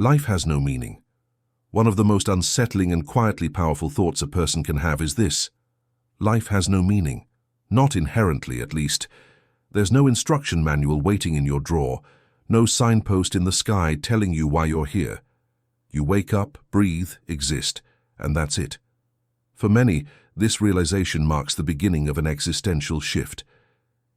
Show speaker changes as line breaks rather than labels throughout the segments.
Life has no meaning. One of the most unsettling and quietly powerful thoughts a person can have is this: life has no meaning. Not inherently, at least. There's no instruction manual waiting in your drawer, no signpost in the sky telling you why you're here. You wake up, breathe, exist, and that's it. For many, this realization marks the beginning of an existential shift.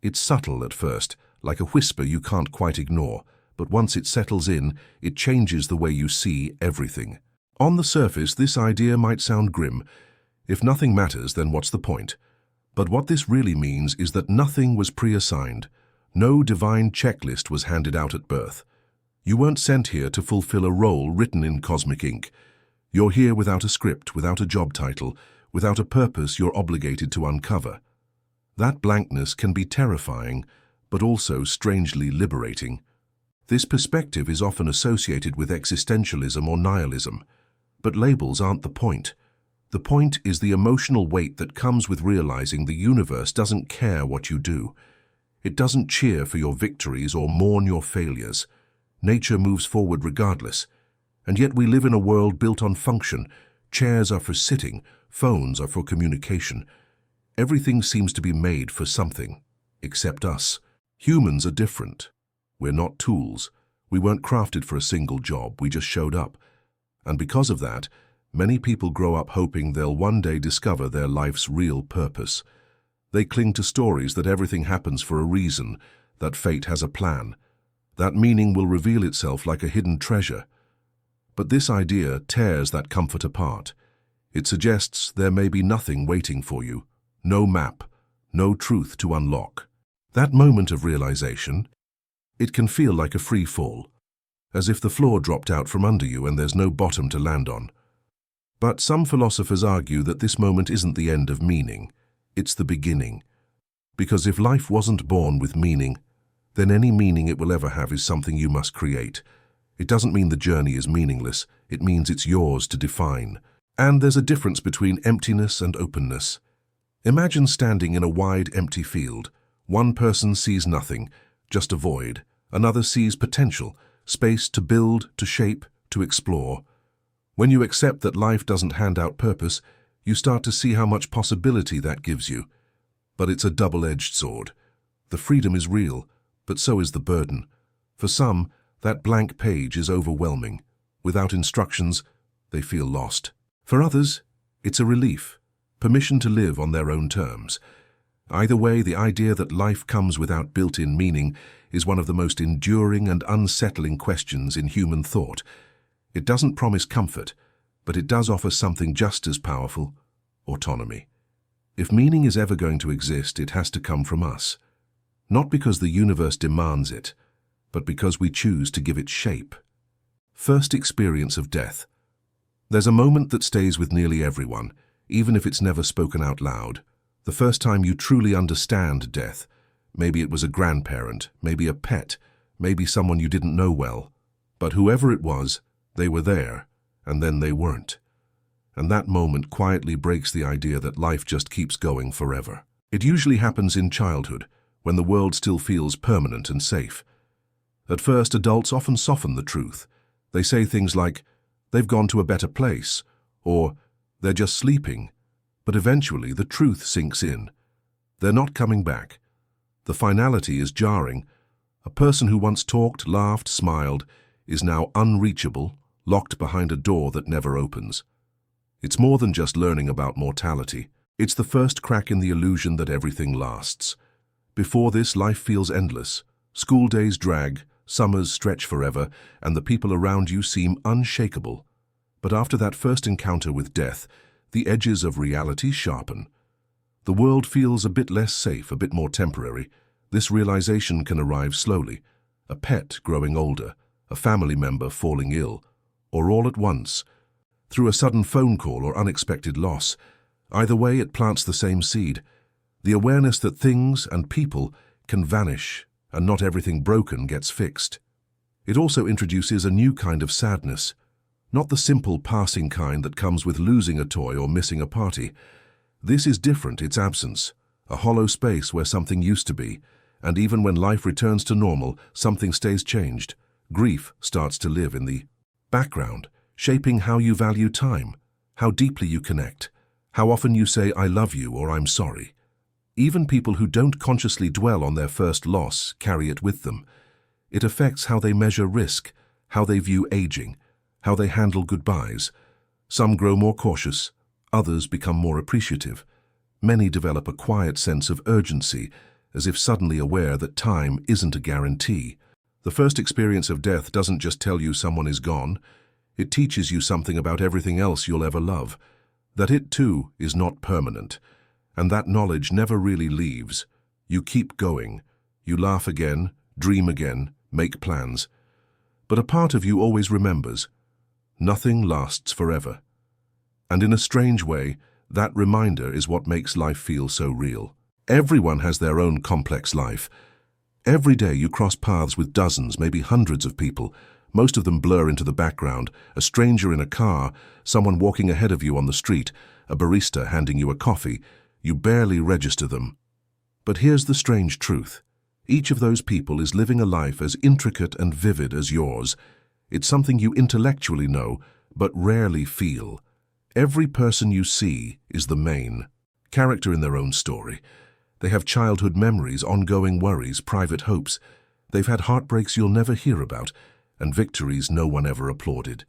It's subtle at first, like a whisper you can't quite ignore, but once it settles in, it changes the way you see everything. On the surface, this idea might sound grim. If nothing matters, then what's the point? But what this really means is that nothing was pre-assigned. No divine checklist was handed out at birth. You weren't sent here to fulfill a role written in cosmic ink. You're here without a script, without a job title, without a purpose you're obligated to uncover. That blankness can be terrifying, but also strangely liberating. This perspective is often associated with existentialism or nihilism, but labels aren't the point. The point is the emotional weight that comes with realizing the universe doesn't care what you do. It doesn't cheer for your victories or mourn your failures. Nature moves forward regardless. And yet we live in a world built on function. Chairs are for sitting, phones are for communication. Everything seems to be made for something, except us. Humans are different. We're not tools. We weren't crafted for a single job, we just showed up. And because of that, many people grow up hoping they'll one day discover their life's real purpose. They cling to stories that everything happens for a reason, that fate has a plan, that meaning will reveal itself like a hidden treasure. But this idea tears that comfort apart. It suggests there may be nothing waiting for you, no map, no truth to unlock. That moment of realization, it can feel like a free fall, as if the floor dropped out from under you and there's no bottom to land on. But some philosophers argue that this moment isn't the end of meaning, it's the beginning. Because if life wasn't born with meaning, then any meaning it will ever have is something you must create. It doesn't mean the journey is meaningless, it means it's yours to define. And there's a difference between emptiness and openness. Imagine standing in a wide, empty field. One person sees nothing, just a void. Another sees potential, space to build, to shape, to explore. When you accept that life doesn't hand out purpose, you start to see how much possibility that gives you. But it's a double-edged sword. The freedom is real, but so is the burden. For some, that blank page is overwhelming. Without instructions, they feel lost. For others, it's a relief, permission to live on their own terms. Either way, the idea that life comes without built-in meaning is one of the most enduring and unsettling questions in human thought. It doesn't promise comfort, but it does offer something just as powerful: autonomy. If meaning is ever going to exist, it has to come from us. Not because the universe demands it, but because we choose to give it shape. First experience of death. There's a moment that stays with nearly everyone, even if it's never spoken out loud. The first time you truly understand death. Maybe it was a grandparent, maybe a pet, maybe someone you didn't know well. But whoever it was, they were there, and then they weren't. And that moment quietly breaks the idea that life just keeps going forever. It usually happens in childhood, when the world still feels permanent and safe. At first, adults often soften the truth. They say things like, "They've gone to a better place," or "They're just sleeping." But eventually, the truth sinks in. They're not coming back. The finality is jarring. A person who once talked, laughed, smiled, is now unreachable, locked behind a door that never opens. It's more than just learning about mortality. It's the first crack in the illusion that everything lasts. Before this, life feels endless. School days drag, summers stretch forever, and the people around you seem unshakable. But after that first encounter with death, the edges of reality sharpen. The world feels a bit less safe, a bit more temporary. This realization can arrive slowly. A pet growing older, a family member falling ill, or all at once, through a sudden phone call or unexpected loss. Either way, it plants the same seed, the awareness that things and people can vanish and not everything broken gets fixed. It also introduces a new kind of sadness, not the simple passing kind that comes with losing a toy or missing a party. This is different, it's absence, a hollow space where something used to be, and even when life returns to normal, something stays changed. Grief starts to live in the background, shaping how you value time, how deeply you connect, how often you say "I love you" or "I'm sorry." Even people who don't consciously dwell on their first loss carry it with them. It affects how they measure risk, how they view aging, how they handle goodbyes. Some grow more cautious, others become more appreciative. Many develop a quiet sense of urgency, as if suddenly aware that time isn't a guarantee. The first experience of death doesn't just tell you someone is gone. It teaches you something about everything else you'll ever love, that it too is not permanent. And that knowledge never really leaves. You keep going. You laugh again, dream again, make plans. But a part of you always remembers. Nothing lasts forever. And in a strange way, that reminder is what makes life feel so real. Everyone has their own complex life. Every day you cross paths with dozens, maybe hundreds of people. Most of them blur into the background. A stranger in a car, someone walking ahead of you on the street, a barista handing you a coffee. You barely register them. But here's the strange truth. Each of those people is living a life as intricate and vivid as yours. It's something you intellectually know, but rarely feel. Every person you see is the main character in their own story. They have childhood memories, ongoing worries, private hopes. They've had heartbreaks you'll never hear about, and victories no one ever applauded.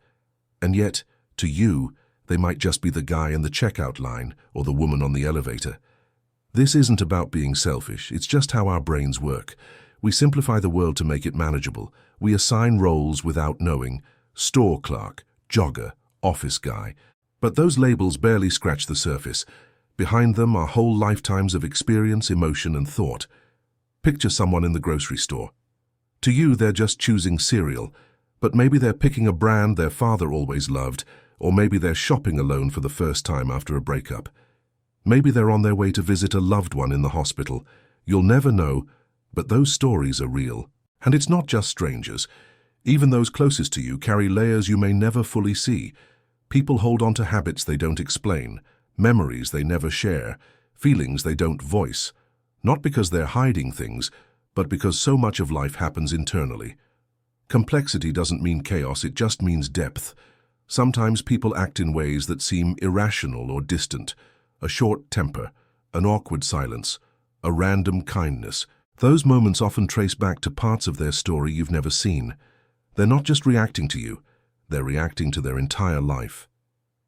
And yet, to you, they might just be the guy in the checkout line or the woman on the elevator. This isn't about being selfish, it's just how our brains work. We simplify the world to make it manageable. We assign roles without knowing: store clerk, jogger, office guy. But those labels barely scratch the surface. Behind them are whole lifetimes of experience, emotion, and thought. Picture someone in the grocery store. To you, they're just choosing cereal, but maybe they're picking a brand their father always loved, or maybe they're shopping alone for the first time after a breakup. Maybe they're on their way to visit a loved one in the hospital. You'll never know, but those stories are real. And it's not just strangers. Even those closest to you carry layers you may never fully see. People hold on to habits they don't explain, memories they never share, feelings they don't voice. Not because they're hiding things, but because so much of life happens internally. Complexity doesn't mean chaos, it just means depth. Sometimes people act in ways that seem irrational or distant. A short temper, an awkward silence, a random kindness. Those moments often trace back to parts of their story you've never seen. They're not just reacting to you, they're reacting to their entire life.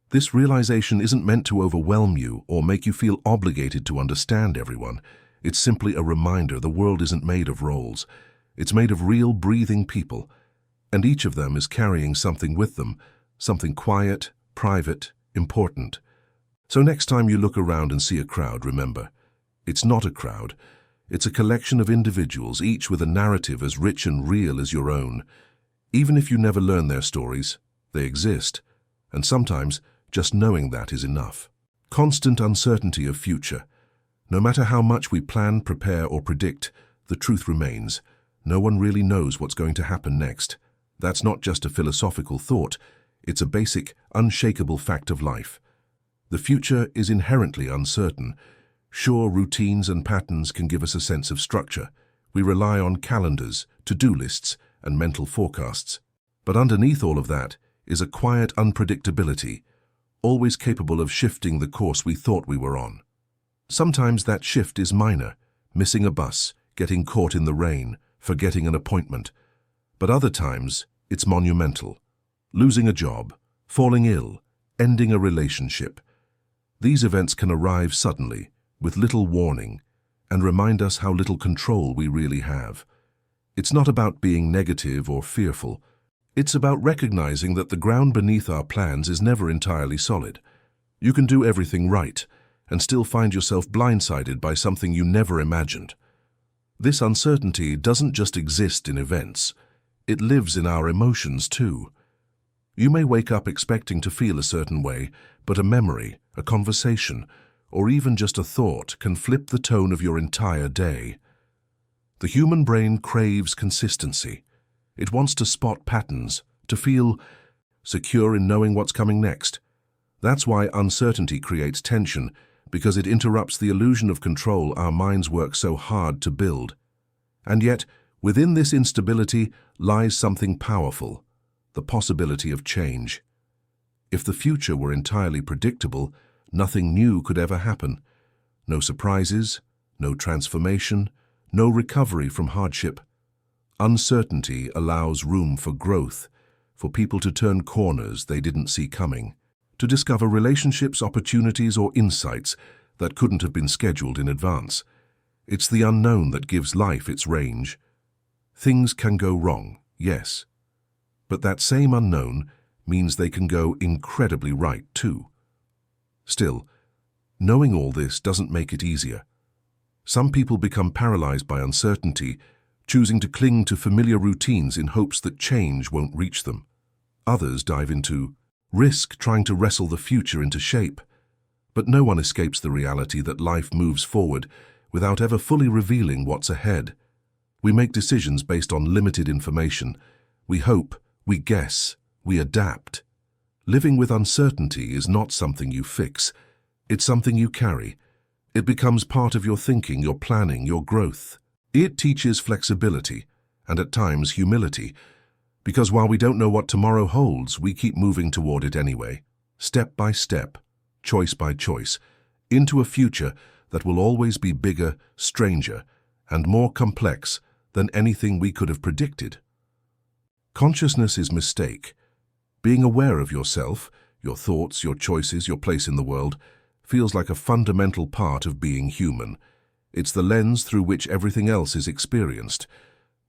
This realization isn't meant to overwhelm you or make you feel obligated to understand everyone. It's simply a reminder the world isn't made of roles. It's made of real, breathing people. And each of them is carrying something with them. Something quiet, private, important. So next time you look around and see a crowd, remember, it's not a crowd. It's a collection of individuals, each with a narrative as rich and real as your own. Even if you never learn their stories, they exist. And sometimes, just knowing that is enough. Constant uncertainty of future. No matter how much we plan, prepare, or predict, the truth remains. No one really knows what's going to happen next. That's not just a philosophical thought. It's a basic, unshakable fact of life. The future is inherently uncertain. Sure, routines and patterns can give us a sense of structure. We rely on calendars, to-do lists, and mental forecasts. But underneath all of that is a quiet unpredictability, always capable of shifting the course we thought we were on. Sometimes that shift is minor, missing a bus, getting caught in the rain, forgetting an appointment. But other times, it's monumental. Losing a job, falling ill, ending a relationship. These events can arrive suddenly, with little warning, and remind us how little control we really have. It's not about being negative or fearful. It's about recognizing that the ground beneath our plans is never entirely solid. You can do everything right, and still find yourself blindsided by something you never imagined. This uncertainty doesn't just exist in events. It lives in our emotions too. You may wake up expecting to feel a certain way, but a memory, a conversation, or even just a thought can flip the tone of your entire day. The human brain craves consistency. It wants to spot patterns, to feel secure in knowing what's coming next. That's why uncertainty creates tension, because it interrupts the illusion of control our minds work so hard to build. And yet, within this instability lies something powerful, the possibility of change. If the future were entirely predictable, nothing new could ever happen. No surprises, no transformation, no recovery from hardship. Uncertainty allows room for growth, for people to turn corners they didn't see coming, to discover relationships, opportunities, or insights that couldn't have been scheduled in advance. It's the unknown that gives life its range. Things can go wrong, yes, but that same unknown means they can go incredibly right too. Still, knowing all this doesn't make it easier. Some people become paralyzed by uncertainty, choosing to cling to familiar routines in hopes that change won't reach them. Others dive into risk, trying to wrestle the future into shape. But no one escapes the reality that life moves forward without ever fully revealing what's ahead. We make decisions based on limited information. We hope, we guess, we adapt. Living with uncertainty is not something you fix. It's something you carry. It becomes part of your thinking, your planning, your growth. It teaches flexibility and at times humility, because while we don't know what tomorrow holds, we keep moving toward it anyway, step by step, choice by choice, into a future that will always be bigger, stranger, and more complex than anything we could have predicted. Consciousness is mistake. Being aware of yourself, your thoughts, your choices, your place in the world, feels like a fundamental part of being human. It's the lens through which everything else is experienced.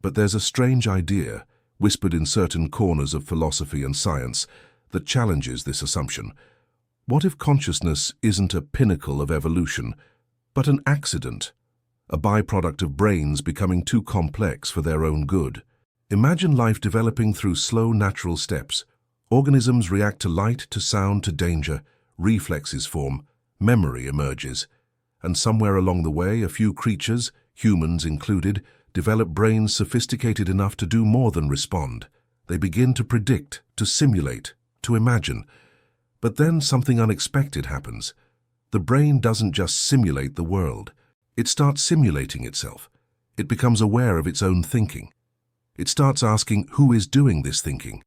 But there's a strange idea, whispered in certain corners of philosophy and science, that challenges this assumption. What if consciousness isn't a pinnacle of evolution, but an accident, a byproduct of brains becoming too complex for their own good? Imagine life developing through slow, natural steps. Organisms react to light, to sound, to danger, reflexes form, memory emerges. And somewhere along the way, a few creatures, humans included, develop brains sophisticated enough to do more than respond. They begin to predict, to simulate, to imagine. But then something unexpected happens. The brain doesn't just simulate the world. It starts simulating itself. It becomes aware of its own thinking. It starts asking, who is doing this thinking?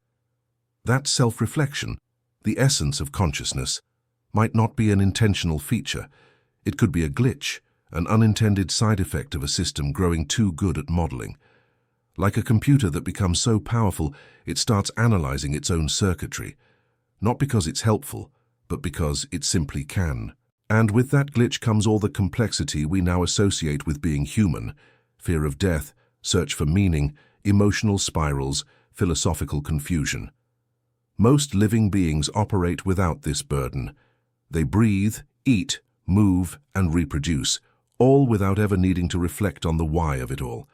That self-reflection, the essence of consciousness, might not be an intentional feature. It could be a glitch, an unintended side effect of a system growing too good at modeling. Like a computer that becomes so powerful, it starts analyzing its own circuitry, not because it's helpful, but because it simply can. And with that glitch comes all the complexity we now associate with being human: fear of death, search for meaning, emotional spirals, philosophical confusion. Most living beings operate without this burden. They breathe, eat, move, and reproduce, all without ever needing to reflect on the why of it all.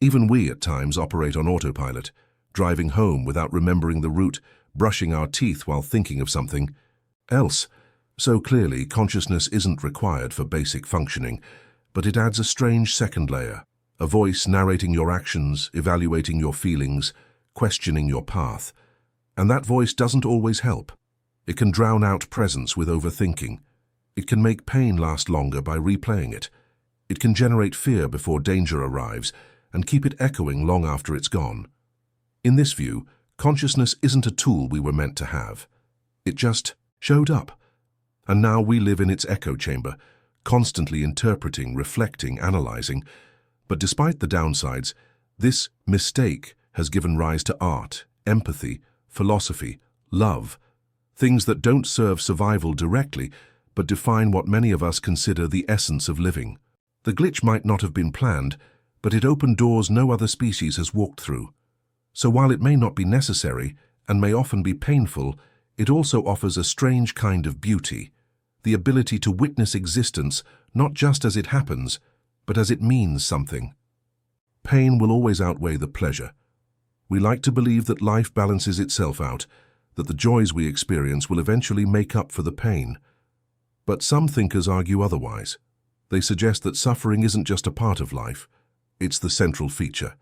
Even we at times operate on autopilot, driving home without remembering the route, brushing our teeth while thinking of something else. So clearly, consciousness isn't required for basic functioning, but it adds a strange second layer, a voice narrating your actions, evaluating your feelings, questioning your path. And that voice doesn't always help. It can drown out presence with overthinking. It can make pain last longer by replaying it. It can generate fear before danger arrives and keep it echoing long after it's gone. In this view, consciousness isn't a tool we were meant to have. It just showed up. And now we live in its echo chamber, constantly interpreting, reflecting, analyzing. But despite the downsides, this mistake has given rise to art, empathy, philosophy, love, things that don't serve survival directly, but define what many of us consider the essence of living. The glitch might not have been planned, but it opened doors no other species has walked through. So while it may not be necessary, and may often be painful, it also offers a strange kind of beauty, the ability to witness existence not just as it happens, but as it means something. Pain will always outweigh the pleasure. We like to believe that life balances itself out, that the joys we experience will eventually make up for the pain. But some thinkers argue otherwise. They suggest that suffering isn't just a part of life, it's the central feature.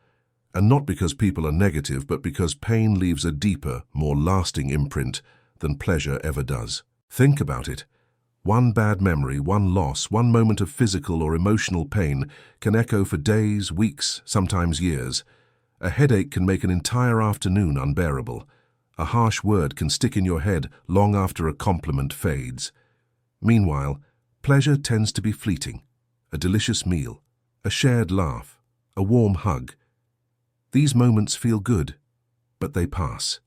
And not because people are negative, but because pain leaves a deeper, more lasting imprint than pleasure ever does. Think about it. One bad memory, one loss, one moment of physical or emotional pain can echo for days, weeks, sometimes years. A headache can make an entire afternoon unbearable. A harsh word can stick in your head long after a compliment fades. Meanwhile, pleasure tends to be fleeting. A delicious meal, a shared laugh, a warm hug. These moments feel good, but they pass.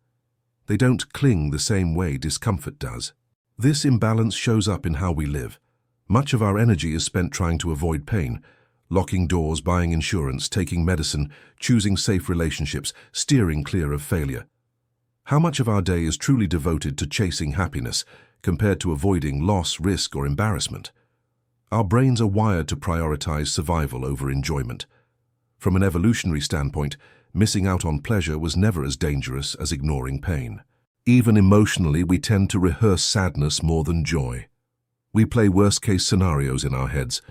They don't cling the same way discomfort does. This imbalance shows up in how we live. Much of our energy is spent trying to avoid pain, locking doors, buying insurance, taking medicine, choosing safe relationships, steering clear of failure. How much of our day is truly devoted to chasing happiness compared to avoiding loss, risk, or embarrassment? Our brains are wired to prioritize survival over enjoyment. From an evolutionary standpoint, missing out on pleasure was never as dangerous as ignoring pain. Even emotionally, we tend to rehearse sadness more than joy. We play worst-case scenarios in our heads.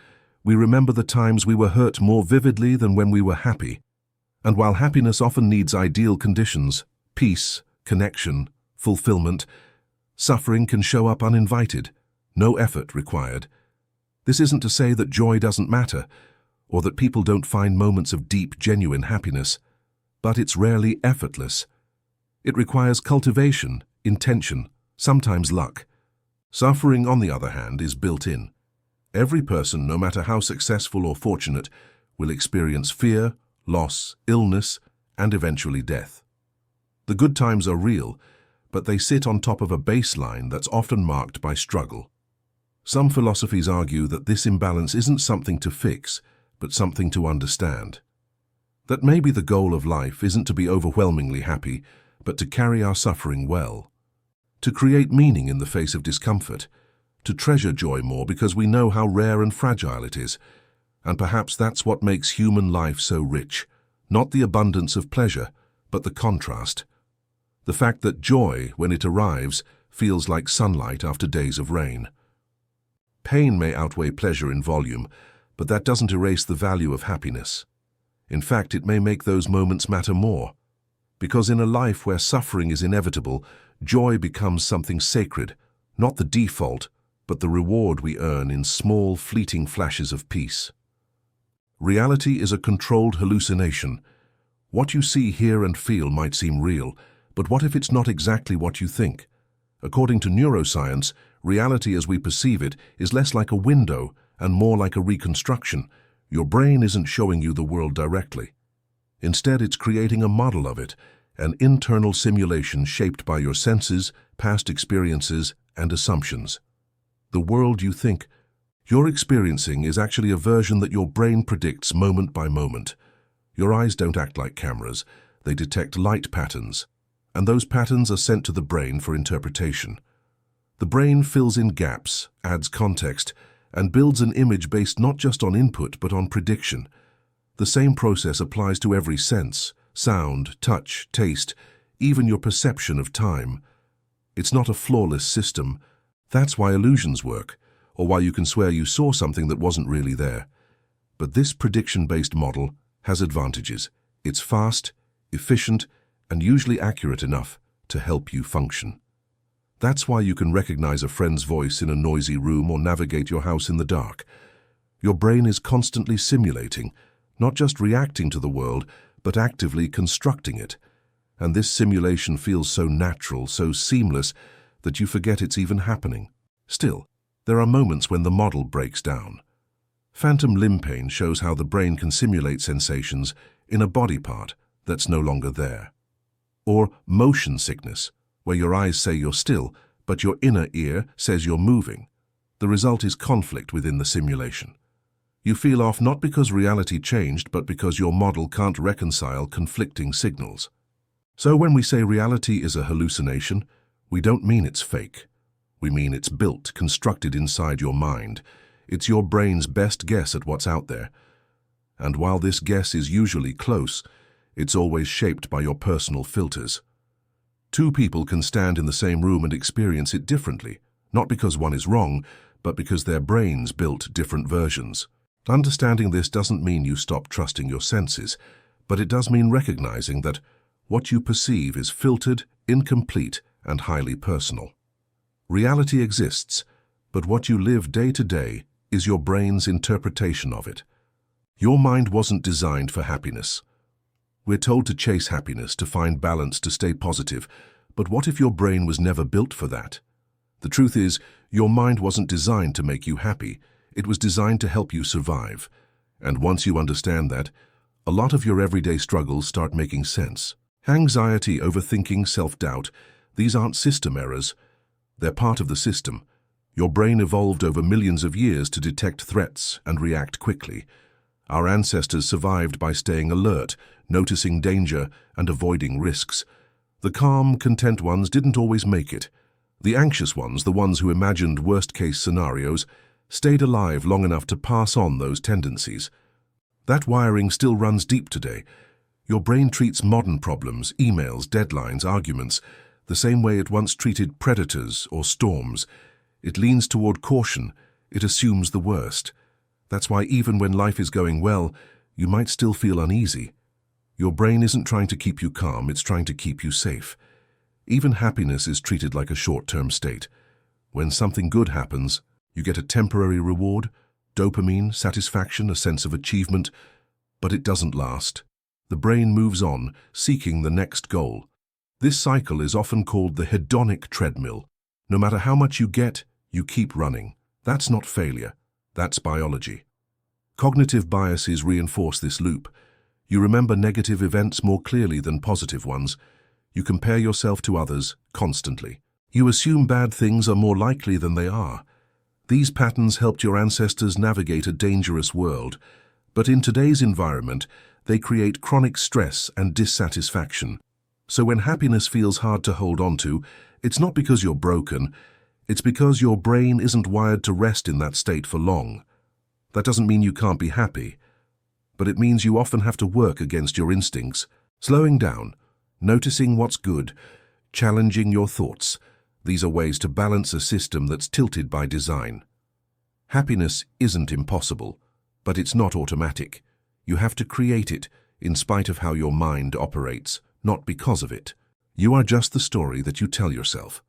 We remember the times we were hurt more vividly than when we were happy. And while happiness often needs ideal conditions, peace, connection, fulfillment, suffering can show up uninvited, no effort required. This isn't to say that joy doesn't matter, or that people don't find moments of deep, genuine happiness, but it's rarely effortless. It requires cultivation, intention, sometimes luck. Suffering, on the other hand, is built in. Every person, no matter how successful or fortunate, will experience fear, loss, illness, and eventually death. The good times are real, but they sit on top of a baseline that's often marked by struggle. Some philosophies argue that this imbalance isn't something to fix, but something to understand. That maybe the goal of life isn't to be overwhelmingly happy, but to carry our suffering well. To create meaning in the face of discomfort. To treasure joy more because we know how rare and fragile it is. And perhaps that's what makes human life so rich. Not the abundance of pleasure, but the contrast. The fact that joy, when it arrives, feels like sunlight after days of rain. Pain may outweigh pleasure in volume, but that doesn't erase the value of happiness. In fact, it may make those moments matter more. Because in a life where suffering is inevitable, joy becomes something sacred, not the default, but the reward we earn in small, fleeting flashes of peace. Reality is a controlled hallucination. What you see, hear, and feel might seem real, but what if it's not exactly what you think? According to neuroscience, reality as we perceive it is less like a window and more like a reconstruction. Your brain isn't showing you the world directly. Instead, it's creating a model of it, an internal simulation shaped by your senses, past experiences, and assumptions. The world you think you're experiencing is actually a version that your brain predicts moment by moment. Your eyes don't act like cameras. They detect light patterns, and those patterns are sent to the brain for interpretation. The brain fills in gaps, adds context, and builds an image based not just on input but on prediction. The same process applies to every sense: sound, touch, taste, even your perception of time. It's not a flawless system. That's why illusions work, or why you can swear you saw something that wasn't really there. But this prediction-based model has advantages. It's fast, efficient, and usually accurate enough to help you function. That's why you can recognize a friend's voice in a noisy room or navigate your house in the dark. Your brain is constantly simulating, not just reacting to the world, but actively constructing it. And this simulation feels so natural, so seamless, that you forget it's even happening. Still, there are moments when the model breaks down. Phantom limb pain shows how the brain can simulate sensations in a body part that's no longer there. Or motion sickness, where your eyes say you're still, but your inner ear says you're moving. The result is conflict within the simulation. You feel off not because reality changed, but because your model can't reconcile conflicting signals. So when we say reality is a hallucination, we don't mean it's fake. We mean it's built, constructed inside your mind. It's your brain's best guess at what's out there. And while this guess is usually close, it's always shaped by your personal filters. Two people can stand in the same room and experience it differently, not because one is wrong, but because their brains built different versions. Understanding this doesn't mean you stop trusting your senses, but it does mean recognizing that what you perceive is filtered, incomplete, and highly personal. Reality exists, but what you live day to day is your brain's interpretation of it. Your mind wasn't designed for happiness. We're told to chase happiness, to find balance, to stay positive, But what if your brain was never built for that? The truth is, your mind wasn't designed to make you happy. It was designed to help you survive. And once you understand that, a lot of your everyday struggles start making sense. Anxiety, overthinking, self-doubt, these aren't system errors. They're part of the system. Your brain evolved over millions of years to detect threats and react quickly. Our ancestors survived by staying alert, noticing danger, and avoiding risks. The calm, content ones didn't always make it. The anxious ones, the ones who imagined worst-case scenarios, stayed alive long enough to pass on those tendencies. That wiring still runs deep today. Your brain treats modern problems, emails, deadlines, arguments, the same way it once treated predators or storms. It leans toward caution. It assumes the worst. That's why even when life is going well, you might still feel uneasy. Your brain isn't trying to keep you calm, it's trying to keep you safe. Even happiness is treated like a short-term state. When something good happens, you get a temporary reward, dopamine, satisfaction, a sense of achievement, but it doesn't last. The brain moves on, seeking the next goal. This cycle is often called the hedonic treadmill. No matter how much you get, you keep running. That's not failure. That's biology. Cognitive biases reinforce this loop. You remember negative events more clearly than positive ones. You compare yourself to others constantly. You assume bad things are more likely than they are. These patterns helped your ancestors navigate a dangerous world, but in today's environment, they create chronic stress and dissatisfaction. So when happiness feels hard to hold on to, it's not because you're broken, it's because your brain isn't wired to rest in that state for long. That doesn't mean you can't be happy, but it means you often have to work against your instincts, slowing down, noticing what's good, challenging your thoughts. These are ways to balance a system that's tilted by design. Happiness isn't impossible, but it's not automatic. You have to create it in spite of how your mind operates, not because of it. You are just the story that you tell yourself.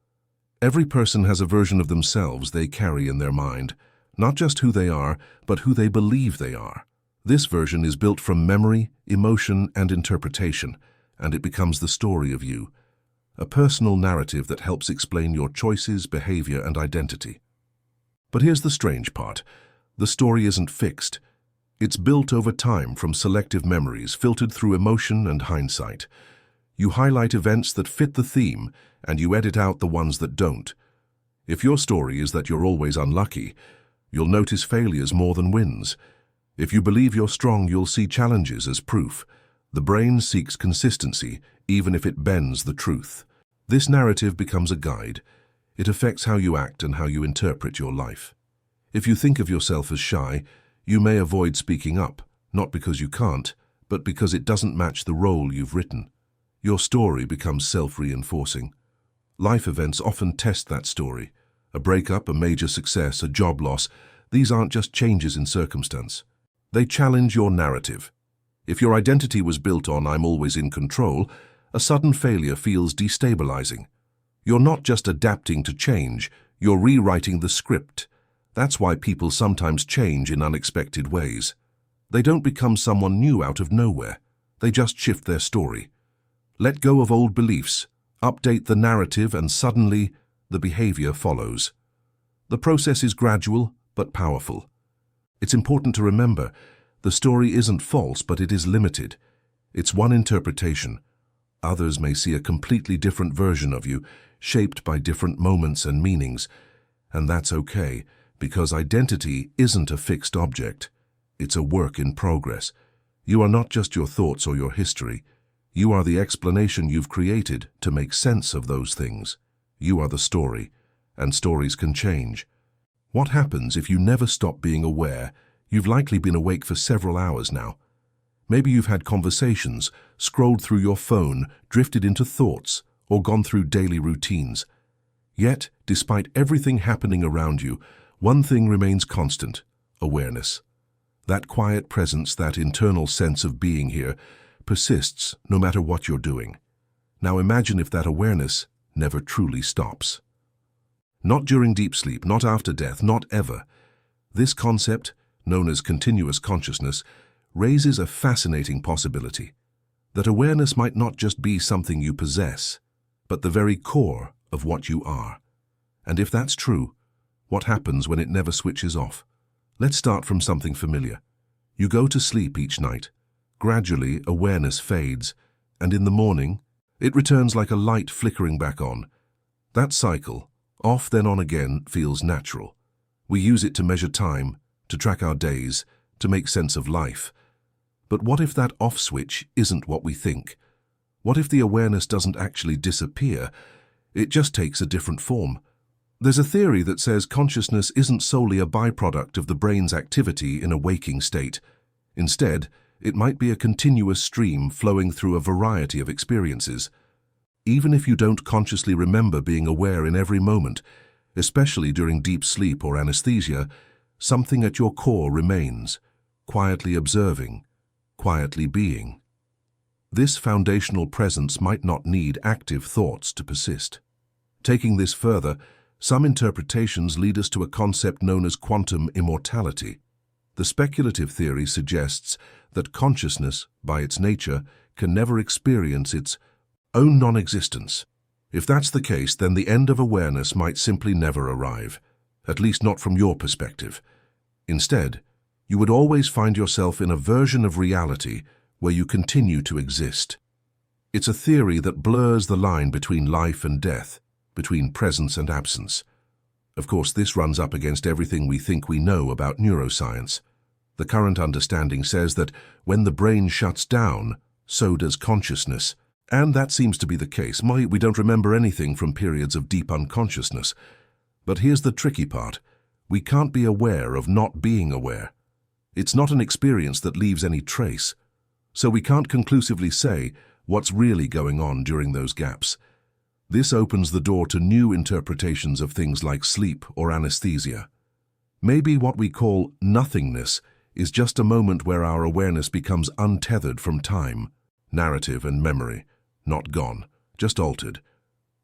Every person has a version of themselves they carry in their mind, not just who they are, but who they believe they are. This version is built from memory, emotion, and interpretation, and it becomes the story of you, a personal narrative that helps explain your choices, behavior, and identity. But here's the strange part. The story isn't fixed. It's built over time from selective memories filtered through emotion and hindsight. You highlight events that fit the theme, and you edit out the ones that don't. If your story is that you're always unlucky, you'll notice failures more than wins. If you believe you're strong, you'll see challenges as proof. The brain seeks consistency, even if it bends the truth. This narrative becomes a guide. It affects how you act and how you interpret your life. If you think of yourself as shy, you may avoid speaking up, not because you can't, but because it doesn't match the role you've written. Your story becomes self-reinforcing. Life events often test that story. A breakup, a major success, a job loss, these aren't just changes in circumstance. They challenge your narrative. If your identity was built on "I'm always in control," a sudden failure feels destabilizing. You're not just adapting to change, you're rewriting the script. That's why people sometimes change in unexpected ways. They don't become someone new out of nowhere. They just shift their story. Let go of old beliefs, update the narrative, and suddenly the behavior follows. The process is gradual but powerful. It's important to remember, the story isn't false, but it is limited. It's one interpretation. Others may see a completely different version of you, shaped by different moments and meanings. And that's okay, because identity isn't a fixed object. It's a work in progress. You are not just your thoughts or your history. You are the explanation you've created to make sense of those things. You are the story, and stories can change. What happens if you never stop being aware? You've likely been awake for several hours now. Maybe you've had conversations, scrolled through your phone, drifted into thoughts, or gone through daily routines. Yet, despite everything happening around you, one thing remains constant: awareness. That quiet presence, that internal sense of being here, persists no matter what you're doing. Now imagine if that awareness never truly stops. Not during deep sleep, not after death, not ever. This concept, known as continuous consciousness, raises a fascinating possibility. That awareness might not just be something you possess, but the very core of what you are. And if that's true, what happens when it never switches off? Let's start from something familiar. You go to sleep each night. Gradually, awareness fades, and in the morning, it returns like a light flickering back on. That cycle, off then on again, feels natural. We use it to measure time, to track our days, to make sense of life. But what if that off switch isn't what we think? What if the awareness doesn't actually disappear? It just takes a different form. There's a theory that says consciousness isn't solely a byproduct of the brain's activity in a waking state. Instead, it might be a continuous stream flowing through a variety of experiences. Even if you don't consciously remember being aware in every moment, especially during deep sleep or anesthesia, something at your core remains, quietly observing, quietly being. This foundational presence might not need active thoughts to persist. Taking this further, some interpretations lead us to a concept known as quantum immortality. The speculative theory suggests that consciousness, by its nature, can never experience its own non-existence. If that's the case, then the end of awareness might simply never arrive, at least not from your perspective. Instead, you would always find yourself in a version of reality where you continue to exist. It's a theory that blurs the line between life and death, between presence and absence. Of course, this runs up against everything we think we know about neuroscience. The current understanding says that when the brain shuts down, so does consciousness. And that seems to be the case. We don't remember anything from periods of deep unconsciousness. But here's the tricky part. We can't be aware of not being aware. It's not an experience that leaves any trace. So we can't conclusively say what's really going on during those gaps. This opens the door to new interpretations of things like sleep or anesthesia. Maybe what we call nothingness is just a moment where our awareness becomes untethered from time, narrative and memory, not gone, just altered.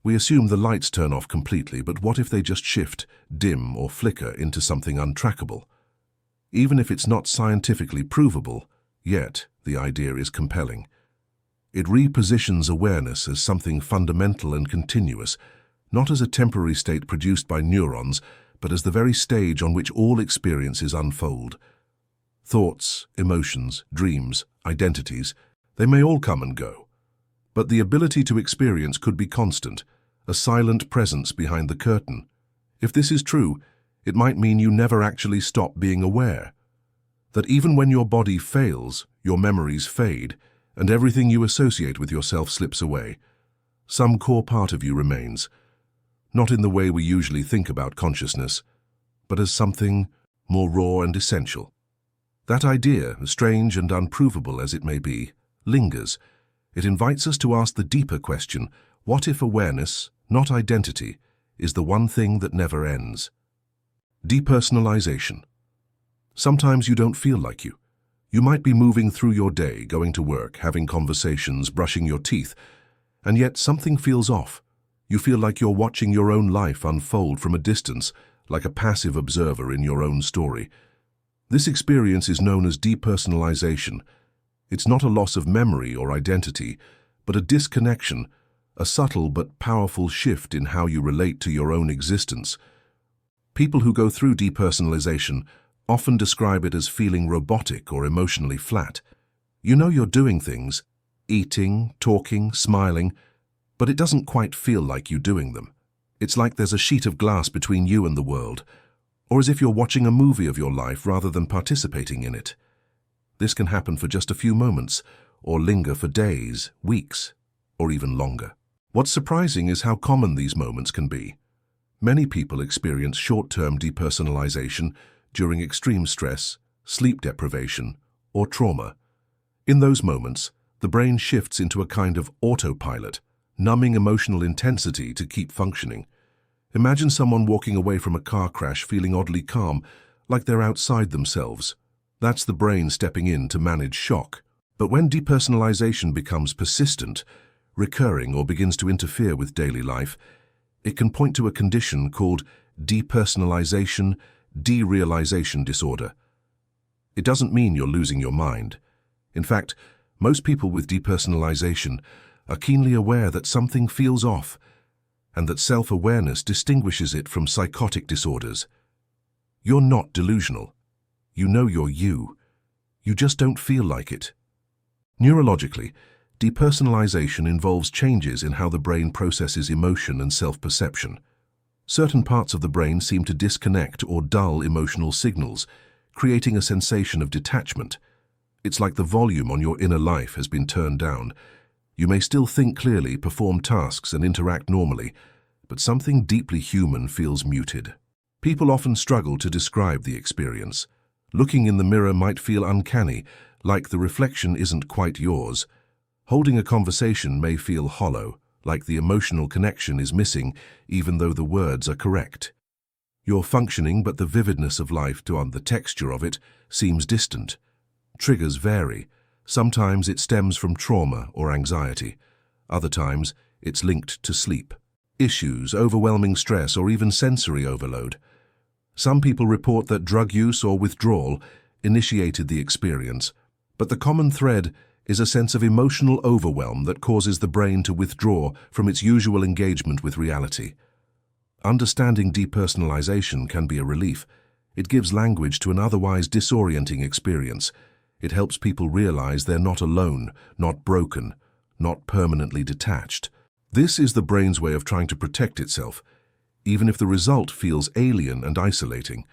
We assume the lights turn off completely, but what if they just shift, dim or flicker into something untrackable? Even if it's not scientifically provable, yet the idea is compelling. It repositions awareness as something fundamental and continuous, not as a temporary state produced by neurons, but as the very stage on which all experiences unfold. Thoughts, emotions, dreams, identities, they may all come and go. But the ability to experience could be constant, a silent presence behind the curtain. If this is true, it might mean you never actually stop being aware. That even when your body fails, your memories fade, and everything you associate with yourself slips away, some core part of you remains, not in the way we usually think about consciousness, but as something more raw and essential. That idea, strange and unprovable as it may be, lingers. It invites us to ask the deeper question, what if awareness, not identity, is the one thing that never ends? Depersonalisation. Sometimes you don't feel like you. You might be moving through your day, going to work, having conversations, brushing your teeth, and yet something feels off. You feel like you're watching your own life unfold from a distance, like a passive observer in your own story. This experience is known as depersonalisation. It's not a loss of memory or identity, but a disconnection, a subtle but powerful shift in how you relate to your own existence. People who go through depersonalisation often describe it as feeling robotic or emotionally flat. You know you're doing things, eating, talking, smiling, but it doesn't quite feel like you doing them. It's like there's a sheet of glass between you and the world, or as if you're watching a movie of your life rather than participating in it. This can happen for just a few moments, or linger for days, weeks, or even longer. What's surprising is how common these moments can be. Many people experience short-term depersonalization during extreme stress, sleep deprivation, or trauma. In those moments, the brain shifts into a kind of autopilot, numbing emotional intensity to keep functioning. Imagine someone walking away from a car crash feeling oddly calm, like they're outside themselves. That's the brain stepping in to manage shock. But when depersonalization becomes persistent, recurring, or begins to interfere with daily life, it can point to a condition called depersonalization, derealization disorder. It doesn't mean you're losing your mind. In fact, most people with depersonalization are keenly aware that something feels off, and that self-awareness distinguishes it from psychotic disorders. You're not delusional. You know you're you. You just don't feel like it. Neurologically, depersonalization involves changes in how the brain processes emotion and self-perception. Certain parts of the brain seem to disconnect or dull emotional signals, creating a sensation of detachment. It's like the volume on your inner life has been turned down. You may still think clearly, perform tasks, and interact normally, but something deeply human feels muted. People often struggle to describe the experience. Looking in the mirror might feel uncanny, like the reflection isn't quite yours. Holding a conversation may feel hollow, like the emotional connection is missing, even though the words are correct. You're functioning, but the vividness of life, the texture of it, seems distant. Triggers vary. Sometimes it stems from trauma or anxiety. Other times, it's linked to sleep issues, overwhelming stress, or even sensory overload. Some people report that drug use or withdrawal initiated the experience, but the common thread is a sense of emotional overwhelm that causes the brain to withdraw from its usual engagement with reality. Understanding depersonalization can be a relief. It gives language to an otherwise disorienting experience. It helps people realize they're not alone, not broken, not permanently detached. This is the brain's way of trying to protect itself, even if the result feels alien and isolating.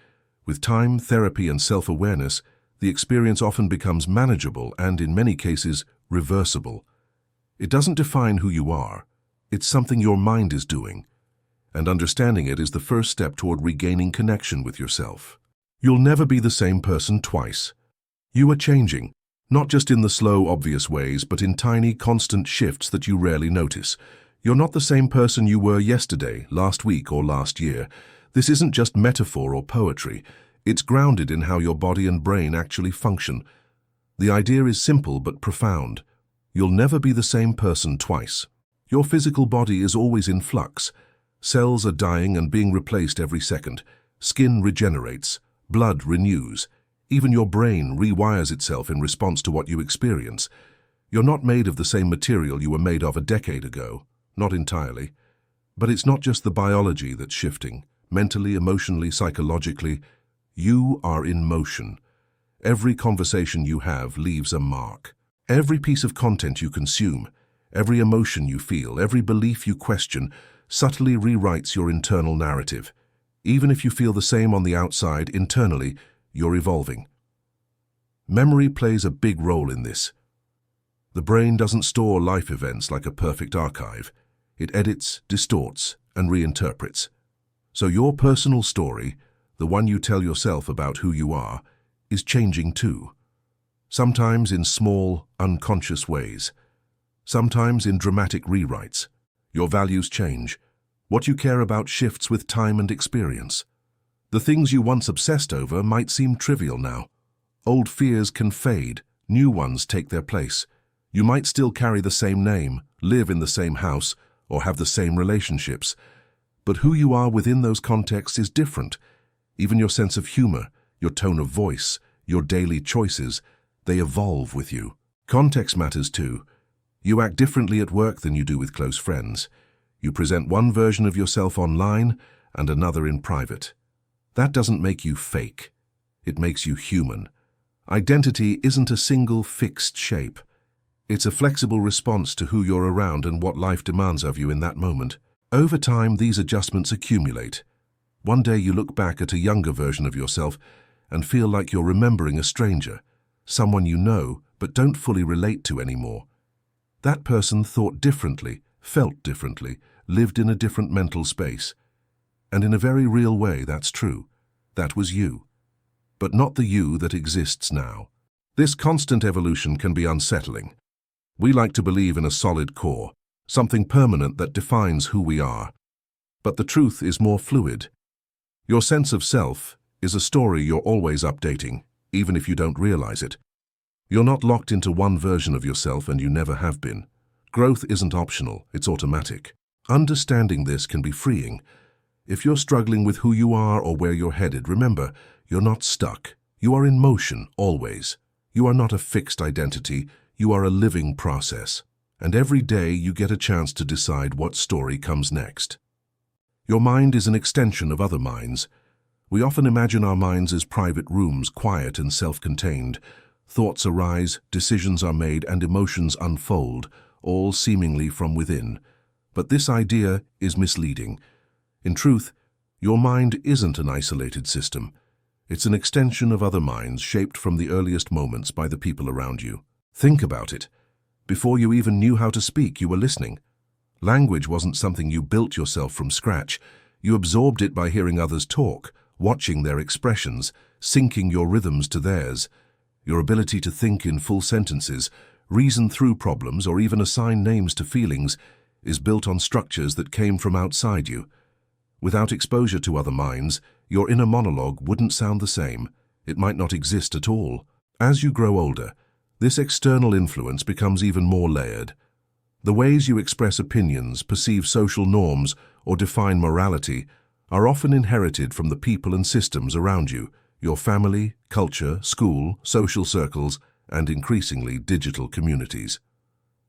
With time, therapy, and self-awareness, the experience often becomes manageable and, in many cases, reversible. It doesn't define who you are. It's something your mind is doing, and understanding it is the first step toward regaining connection with yourself. You'll never be the same person twice. You are changing, not just in the slow, obvious ways, but in tiny, constant shifts that you rarely notice. You're not the same person you were yesterday, last week, or last year. This isn't just metaphor or poetry. It's grounded in how your body and brain actually function. The idea is simple but profound. You'll never be the same person twice. Your physical body is always in flux. Cells are dying and being replaced every second. Skin regenerates. Blood renews. Even your brain rewires itself in response to what you experience. You're not made of the same material you were made of a decade ago. Not entirely. But it's not just the biology that's shifting. Mentally, emotionally, psychologically, you are in motion. Every conversation you have leaves a mark. Every piece of content you consume, every emotion you feel, every belief you question, subtly rewrites your internal narrative. Even if you feel the same on the outside, internally, you're evolving. Memory plays a big role in this. The brain doesn't store life events like a perfect archive. It edits, distorts, and reinterprets. So your personal story, the one you tell yourself about who you are, is changing too. Sometimes in small, unconscious ways. Sometimes in dramatic rewrites. Your values change. What you care about shifts with time and experience. The things you once obsessed over might seem trivial now. Old fears can fade, new ones take their place. You might still carry the same name, live in the same house, or have the same relationships. But who you are within those contexts is different. Even your sense of humor, your tone of voice, your daily choices, they evolve with you. Context matters too. You act differently at work than you do with close friends. You present one version of yourself online and another in private. That doesn't make you fake. It makes you human. Identity isn't a single fixed shape. It's a flexible response to who you're around and what life demands of you in that moment. Over time, these adjustments accumulate. One day you look back at a younger version of yourself and feel like you're remembering a stranger, someone you know but don't fully relate to anymore. That person thought differently, felt differently, lived in a different mental space. And in a very real way, that's true. That was you. But not the you that exists now. This constant evolution can be unsettling. We like to believe in a solid core, something permanent that defines who we are. But the truth is more fluid. Your sense of self is a story you're always updating, even if you don't realize it. You're not locked into one version of yourself, and you never have been. Growth isn't optional, it's automatic. Understanding this can be freeing. If you're struggling with who you are or where you're headed, remember, you're not stuck. You are in motion, always. You are not a fixed identity. You are a living process. And every day you get a chance to decide what story comes next. Your mind is an extension of other minds. We often imagine our minds as private rooms, quiet and self-contained. Thoughts arise, decisions are made, and emotions unfold, all seemingly from within. But this idea is misleading. In truth, your mind isn't an isolated system. It's an extension of other minds shaped from the earliest moments by the people around you. Think about it. Before you even knew how to speak, you were listening. Language wasn't something you built yourself from scratch. You absorbed it by hearing others talk, watching their expressions, syncing your rhythms to theirs. Your ability to think in full sentences, reason through problems, or even assign names to feelings is built on structures that came from outside you. Without exposure to other minds, your inner monologue wouldn't sound the same. It might not exist at all. As you grow older, this external influence becomes even more layered. The ways you express opinions, perceive social norms, or define morality are often inherited from the people and systems around you, your family, culture, school, social circles, and increasingly digital communities.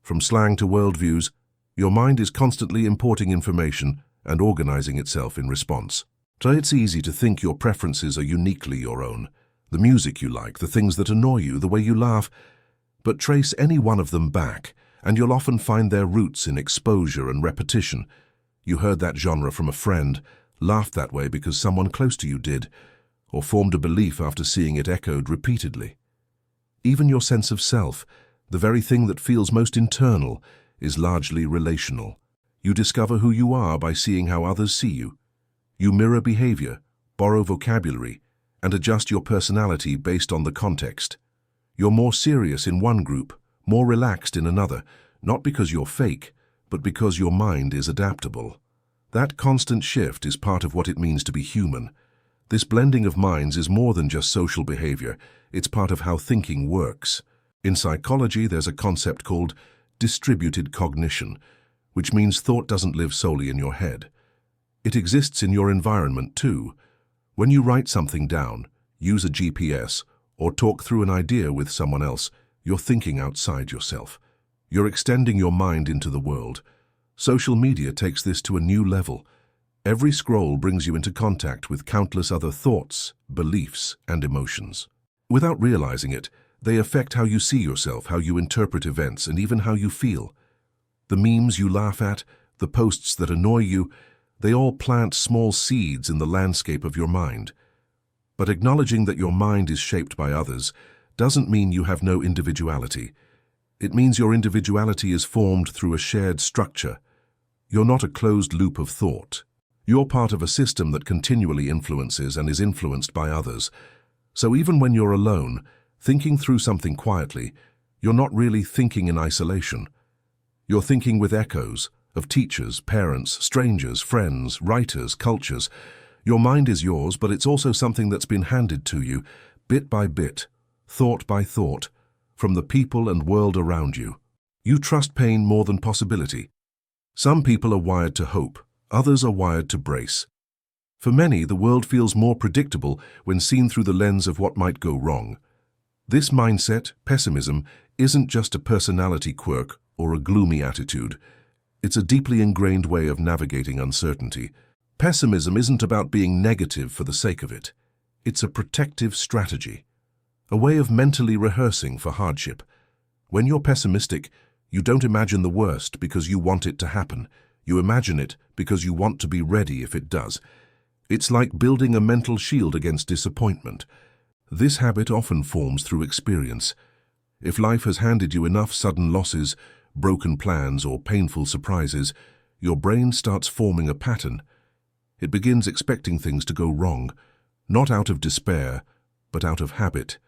From slang to worldviews, your mind is constantly importing information and organizing itself in response. So it's easy to think your preferences are uniquely your own. The music you like, the things that annoy you, the way you laugh. But trace any one of them back, and you'll often find their roots in exposure and repetition. You heard that genre from a friend, laughed that way because someone close to you did, or formed a belief after seeing it echoed repeatedly. Even your sense of self, the very thing that feels most internal, is largely relational. You discover who you are by seeing how others see you. You mirror behavior, borrow vocabulary, and adjust your personality based on the context. You're more serious in one group, more relaxed in another, not because you're fake, but because your mind is adaptable. That constant shift is part of what it means to be human. This blending of minds is more than just social behavior, it's part of how thinking works. In psychology, there's a concept called distributed cognition, which means thought doesn't live solely in your head. It exists in your environment too. When you write something down, use a GPS, or talk through an idea with someone else, you're thinking outside yourself. You're extending your mind into the world. Social media takes this to a new level. Every scroll brings you into contact with countless other thoughts, beliefs, and emotions. Without realizing it, they affect how you see yourself, how you interpret events, and even how you feel. The memes you laugh at, the posts that annoy you, they all plant small seeds in the landscape of your mind. But acknowledging that your mind is shaped by others doesn't mean you have no individuality. It means your individuality is formed through a shared structure. You're not a closed loop of thought. You're part of a system that continually influences and is influenced by others. So even when you're alone, thinking through something quietly, you're not really thinking in isolation. You're thinking with echoes of teachers, parents, strangers, friends, writers, cultures. Your mind is yours, but it's also something that's been handed to you, bit by bit, thought by thought, from the people and world around you. You trust pain more than possibility. Some people are wired to hope, others are wired to brace. For many, the world feels more predictable when seen through the lens of what might go wrong. This mindset, pessimism, isn't just a personality quirk or a gloomy attitude. It's a deeply ingrained way of navigating uncertainty. Pessimism isn't about being negative for the sake of it. It's a protective strategy, a way of mentally rehearsing for hardship. When you're pessimistic, you don't imagine the worst because you want it to happen. You imagine it because you want to be ready if it does. It's like building a mental shield against disappointment. This habit often forms through experience. If life has handed you enough sudden losses, broken plans, or painful surprises, your brain starts forming a pattern. It begins expecting things to go wrong, not out of despair, but out of habit.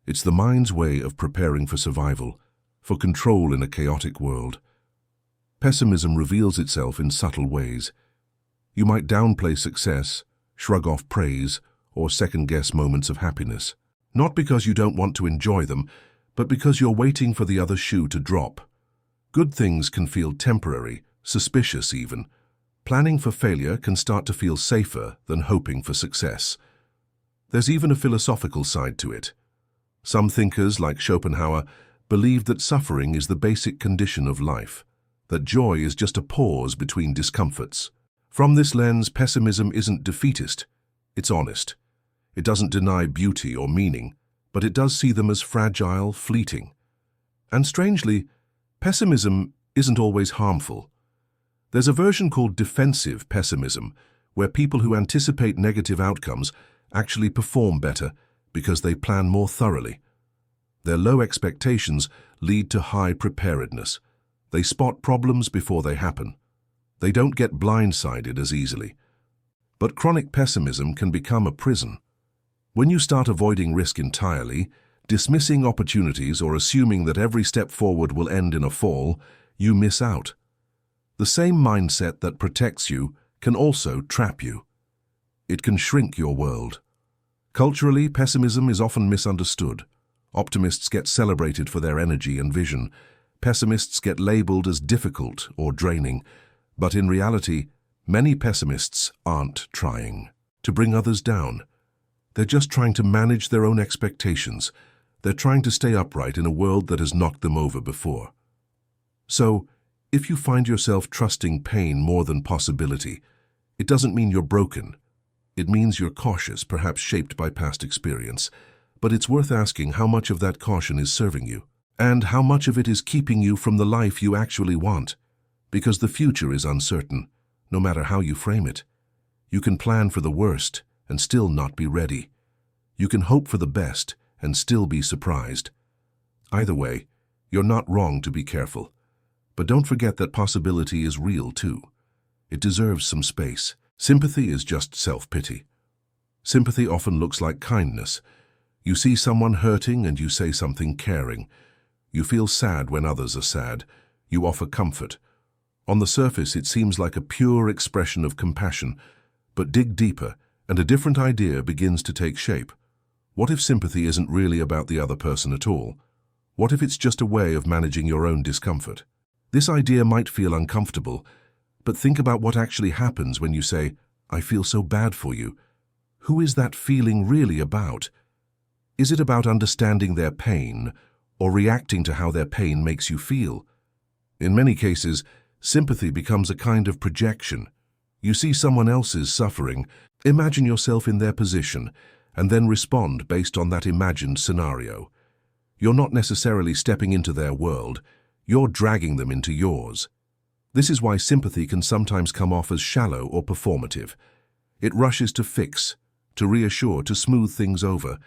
It's the mind's way of preparing for survival, for control in a chaotic world. Pessimism reveals itself in subtle ways. You might downplay success, shrug off praise, or second-guess moments of happiness. Not because you don't want to enjoy them, but because you're waiting for the other shoe to drop. Good things can feel temporary, suspicious even. Planning for failure can start to feel safer than hoping for success. There's even a philosophical side to it. Some thinkers, like Schopenhauer, believed that suffering is the basic condition of life, that joy is just a pause between discomforts. From this lens, pessimism isn't defeatist, it's honest. It doesn't deny beauty or meaning, but it does see them as fragile, fleeting. And strangely, pessimism isn't always harmful. There's a version called defensive pessimism, where people who anticipate negative outcomes actually perform better because they plan more thoroughly. Their low expectations lead to high preparedness. They spot problems before they happen. They don't get blindsided as easily. But chronic pessimism can become a prison. When you start avoiding risk entirely, dismissing opportunities or assuming that every step forward will end in a fall, you miss out. The same mindset that protects you can also trap you. It can shrink your world. Culturally, pessimism is often misunderstood. Optimists get celebrated for their energy and vision. Pessimists get labeled as difficult or draining. But in reality, many pessimists aren't trying to bring others down. They're just trying to manage their own expectations. They're trying to stay upright in a world that has knocked them over before. So, if you find yourself trusting pain more than possibility, it doesn't mean you're broken. It means you're cautious, perhaps shaped by past experience. But it's worth asking how much of that caution is serving you, and how much of it is keeping you from the life you actually want. Because the future is uncertain, no matter how you frame it. You can plan for the worst and still not be ready. You can hope for the best and still be surprised. Either way, you're not wrong to be careful. But don't forget that possibility is real too. It deserves some space. Sympathy is just self-pity. Sympathy often looks like kindness. You see someone hurting and you say something caring. You feel sad when others are sad. You offer comfort. On the surface, it seems like a pure expression of compassion, but dig deeper and a different idea begins to take shape. What if sympathy isn't really about the other person at all? What if it's just a way of managing your own discomfort? This idea might feel uncomfortable, but think about what actually happens when you say, "I feel so bad for you." Who is that feeling really about? Is it about understanding their pain or reacting to how their pain makes you feel? In many cases, sympathy becomes a kind of projection. You see someone else's suffering, imagine yourself in their position, and then respond based on that imagined scenario. You're not necessarily stepping into their world, you're dragging them into yours. This is why sympathy can sometimes come off as shallow or performative. It rushes to fix, to reassure, to smooth things over.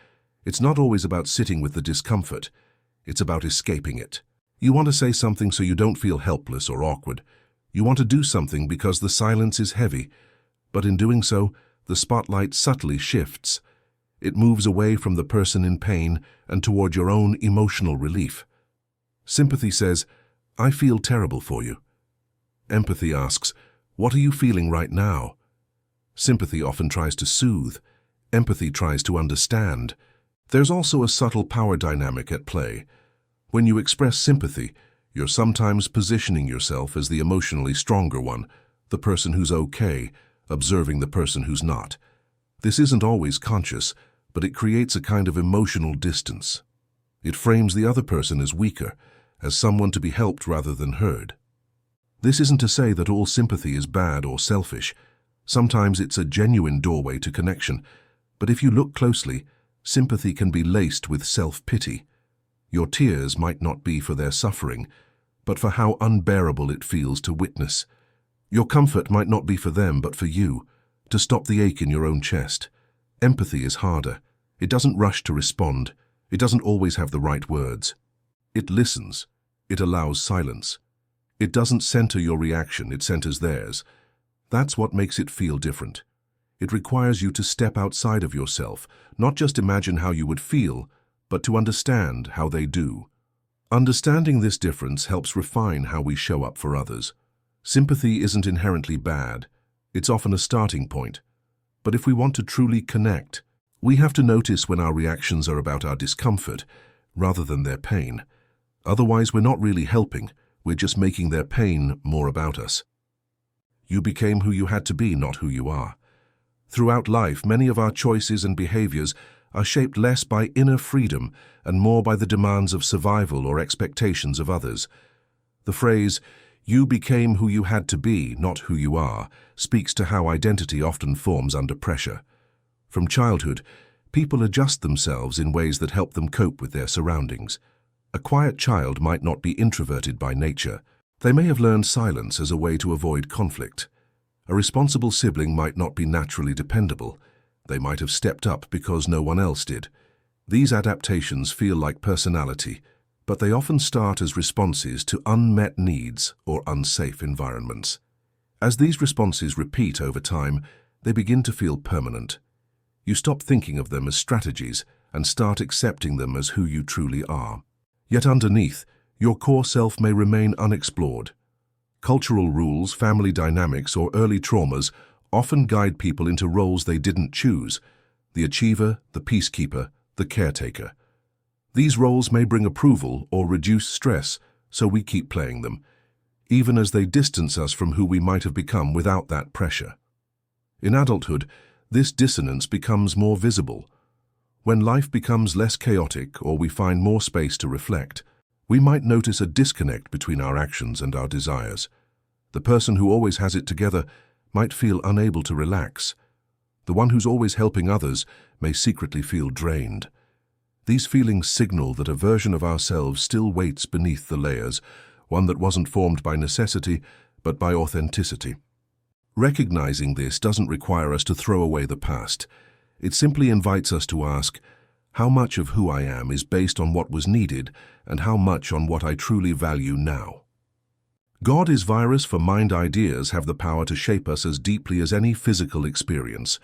It's not always about sitting with the discomfort, it's about escaping it. You want to say something so you don't feel helpless or awkward. You want to do something because the silence is heavy, but in doing so, the spotlight subtly shifts. It moves away from the person in pain and toward your own emotional relief. Sympathy says, "I feel terrible for you." Empathy asks, "What are you feeling right now?" Sympathy often tries to soothe. Empathy tries to understand. There's also a subtle power dynamic at play. When you express sympathy, you're sometimes positioning yourself as the emotionally stronger one, the person who's okay, observing the person who's not. This isn't always conscious, but it creates a kind of emotional distance. It frames the other person as weaker, as someone to be helped rather than heard. This isn't to say that all sympathy is bad or selfish. Sometimes it's a genuine doorway to connection. But if you look closely, sympathy can be laced with self-pity. Your tears might not be for their suffering, but for how unbearable it feels to witness. Your comfort might not be for them, but for you, to stop the ache in your own chest. Empathy is harder. It doesn't rush to respond. It doesn't always have the right words. It listens. It allows silence. It doesn't center your reaction, it centers theirs. That's what makes it feel different. It requires you to step outside of yourself, not just imagine how you would feel, but to understand how they do. Understanding this difference helps refine how we show up for others. Sympathy isn't inherently bad. It's often a starting point. But if we want to truly connect, we have to notice when our reactions are about our discomfort rather than their pain. Otherwise, we're not really helping. We're just making their pain more about us. You became who you had to be, not who you are. Throughout life, many of our choices and behaviors are shaped less by inner freedom and more by the demands of survival or expectations of others. The phrase, "You became who you had to be, not who you are," speaks to how identity often forms under pressure. From childhood, people adjust themselves in ways that help them cope with their surroundings. A quiet child might not be introverted by nature. They may have learned silence as a way to avoid conflict. A responsible sibling might not be naturally dependable. They might have stepped up because no one else did. These adaptations feel like personality, but they often start as responses to unmet needs or unsafe environments. As these responses repeat over time, they begin to feel permanent. You stop thinking of them as strategies and start accepting them as who you truly are. Yet underneath, your core self may remain unexplored. Cultural rules, family dynamics, or early traumas often guide people into roles they didn't choose: the achiever, the peacekeeper, the caretaker. These roles may bring approval or reduce stress, so we keep playing them, even as they distance us from who we might have become without that pressure. In adulthood, this dissonance becomes more visible. When life becomes less chaotic or we find more space to reflect, we might notice a disconnect between our actions and our desires. The person who always has it together might feel unable to relax. The one who's always helping others may secretly feel drained. These feelings signal that a version of ourselves still waits beneath the layers, one that wasn't formed by necessity, but by authenticity. Recognizing this doesn't require us to throw away the past. It simply invites us to ask, how much of who I am is based on what was needed, and how much on what I truly value now? God is virus for mind ideas have the power to shape us as deeply as any physical experience.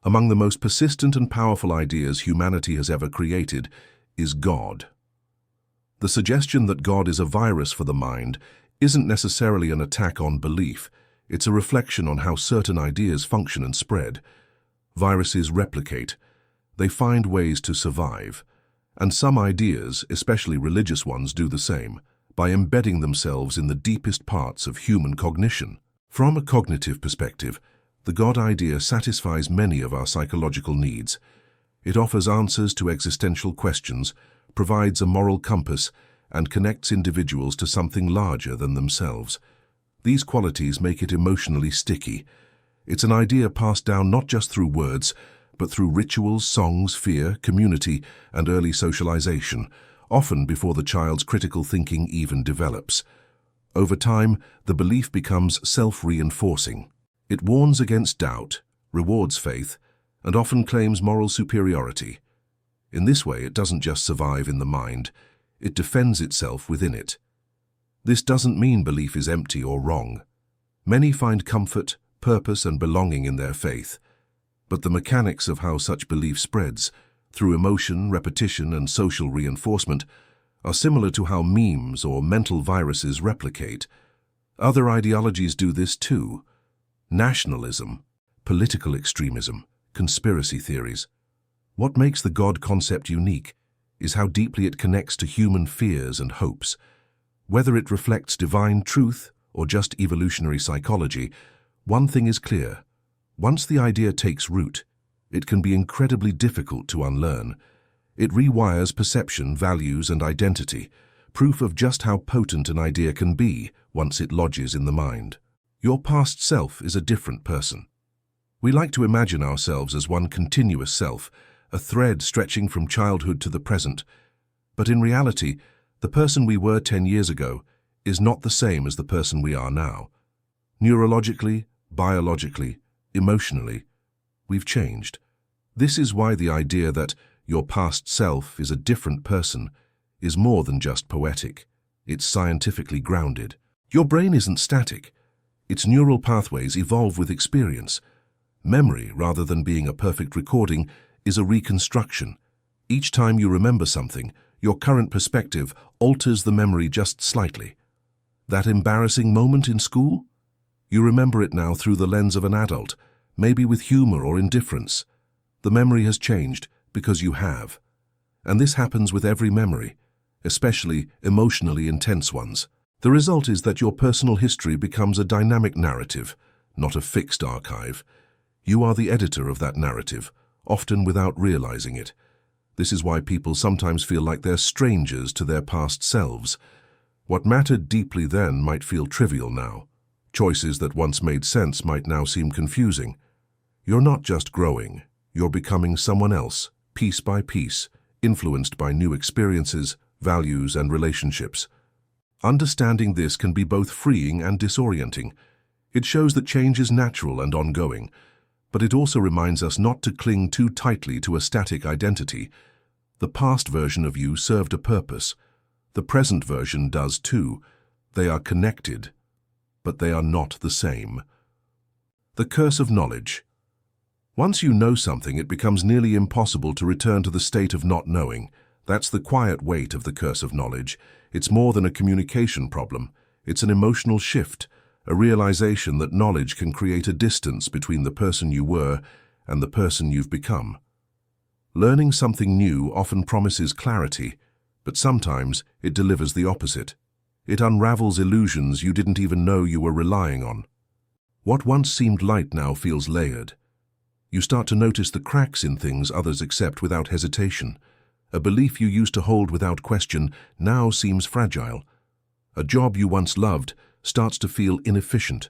Among the most persistent and powerful ideas humanity has ever created is God. The suggestion that God is a virus for the mind isn't necessarily an attack on belief. It's a reflection on how certain ideas function and spread. Viruses replicate. They find ways to survive. And some ideas, especially religious ones, do the same, by embedding themselves in the deepest parts of human cognition. From a cognitive perspective, the God idea satisfies many of our psychological needs. It offers answers to existential questions, provides a moral compass, and connects individuals to something larger than themselves. These qualities make it emotionally sticky. It's an idea passed down not just through words, but through rituals, songs, fear, community, and early socialization, often before the child's critical thinking even develops. Over time, the belief becomes self-reinforcing. It warns against doubt, rewards faith, and often claims moral superiority. In this way, it doesn't just survive in the mind, it defends itself within it. This doesn't mean belief is empty or wrong. Many find comfort, purpose, and belonging in their faith. But the mechanics of how such belief spreads, through emotion, repetition, and social reinforcement, are similar to how memes or mental viruses replicate. Other ideologies do this too. Nationalism, political extremism, conspiracy theories. What makes the God concept unique is how deeply it connects to human fears and hopes. Whether it reflects divine truth or just evolutionary psychology, one thing is clear. Once the idea takes root, it can be incredibly difficult to unlearn. It rewires perception, values, and identity, proof of just how potent an idea can be once it lodges in the mind. Your past self is a different person. We like to imagine ourselves as one continuous self, a thread stretching from childhood to the present. But in reality, the person we were 10 years ago is not the same as the person we are now. Neurologically, biologically, emotionally, we've changed. This is why the idea that your past self is a different person is more than just poetic. It's scientifically grounded. Your brain isn't static. Its neural pathways evolve with experience. Memory, rather than being a perfect recording, is a reconstruction. Each time you remember something, your current perspective alters the memory just slightly. That embarrassing moment in school? You remember it now through the lens of an adult, maybe with humor or indifference. The memory has changed because you have. And this happens with every memory, especially emotionally intense ones. The result is that your personal history becomes a dynamic narrative, not a fixed archive. You are the editor of that narrative, often without realizing it. This is why people sometimes feel like they're strangers to their past selves. What mattered deeply then might feel trivial now. Choices that once made sense might now seem confusing. You're not just growing, you're becoming someone else, piece by piece, influenced by new experiences, values, and relationships. Understanding this can be both freeing and disorienting. It shows that change is natural and ongoing, but it also reminds us not to cling too tightly to a static identity. The past version of you served a purpose. The present version does too. They are connected, but they are not the same. The curse of knowledge. Once you know something, it becomes nearly impossible to return to the state of not knowing. That's the quiet weight of the curse of knowledge. It's more than a communication problem. It's an emotional shift, a realization that knowledge can create a distance between the person you were and the person you've become. Learning something new often promises clarity, but sometimes it delivers the opposite. It unravels illusions you didn't even know you were relying on. What once seemed light now feels layered. You start to notice the cracks in things others accept without hesitation. A belief you used to hold without question now seems fragile. A job you once loved starts to feel inefficient.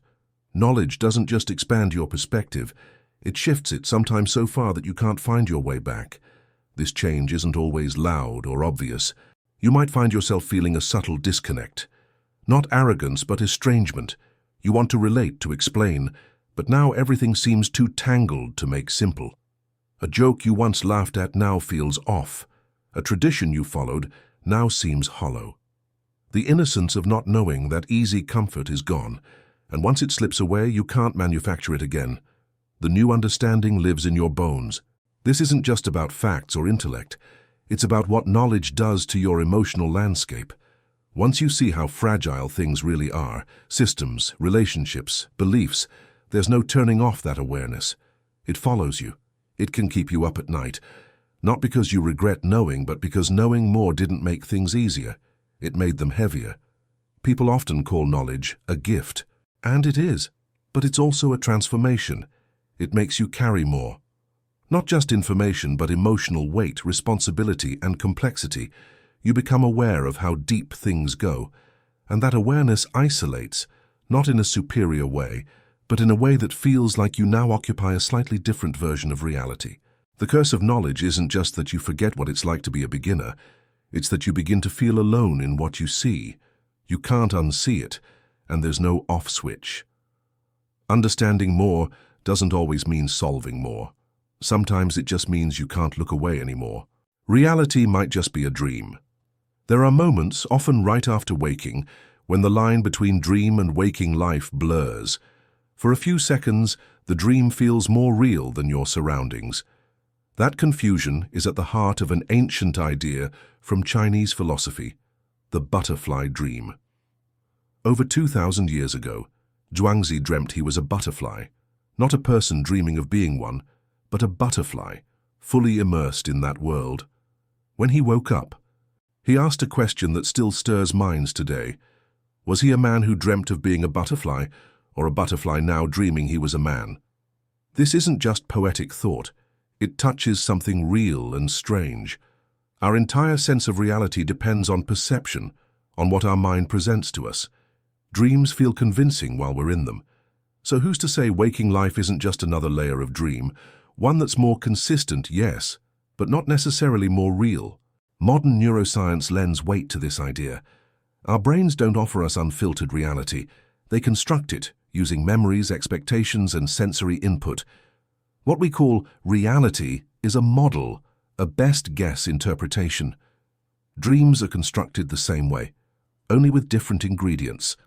Knowledge doesn't just expand your perspective, it shifts it, sometimes so far that you can't find your way back. This change isn't always loud or obvious. You might find yourself feeling a subtle disconnect. Not arrogance, but estrangement. You want to relate, to explain, but now everything seems too tangled to make simple. A joke you once laughed at now feels off. A tradition you followed now seems hollow. The innocence of not knowing, that easy comfort, is gone, and once it slips away, you can't manufacture it again. The new understanding lives in your bones. This isn't just about facts or intellect. It's about what knowledge does to your emotional landscape. Once you see how fragile things really are, systems, relationships, beliefs, there's no turning off that awareness. It follows you. It can keep you up at night. Not because you regret knowing, but because knowing more didn't make things easier. It made them heavier. People often call knowledge a gift, and it is, but it's also a transformation. It makes you carry more. Not just information, but emotional weight, responsibility, and complexity. You become aware of how deep things go, and that awareness isolates, not in a superior way, but in a way that feels like you now occupy a slightly different version of reality. The curse of knowledge isn't just that you forget what it's like to be a beginner, it's that you begin to feel alone in what you see. You can't unsee it, and there's no off switch. Understanding more doesn't always mean solving more. Sometimes it just means you can't look away anymore. Reality might just be a dream. There are moments, often right after waking, when the line between dream and waking life blurs. For a few seconds, the dream feels more real than your surroundings. That confusion is at the heart of an ancient idea from Chinese philosophy, the butterfly dream. Over 2,000 years ago, Zhuangzi dreamt he was a butterfly, not a person dreaming of being one, but a butterfly, fully immersed in that world. When he woke up, he asked a question that still stirs minds today. Was he a man who dreamt of being a butterfly, or a butterfly now dreaming he was a man? This isn't just poetic thought. It touches something real and strange. Our entire sense of reality depends on perception, on what our mind presents to us. Dreams feel convincing while we're in them. So who's to say waking life isn't just another layer of dream, one that's more consistent, yes, but not necessarily more real? Modern neuroscience lends weight to this idea. Our brains don't offer us unfiltered reality. They construct it, using memories, expectations, and sensory input. What we call reality is a model, a best guess interpretation. Dreams are constructed the same way, only with different ingredients.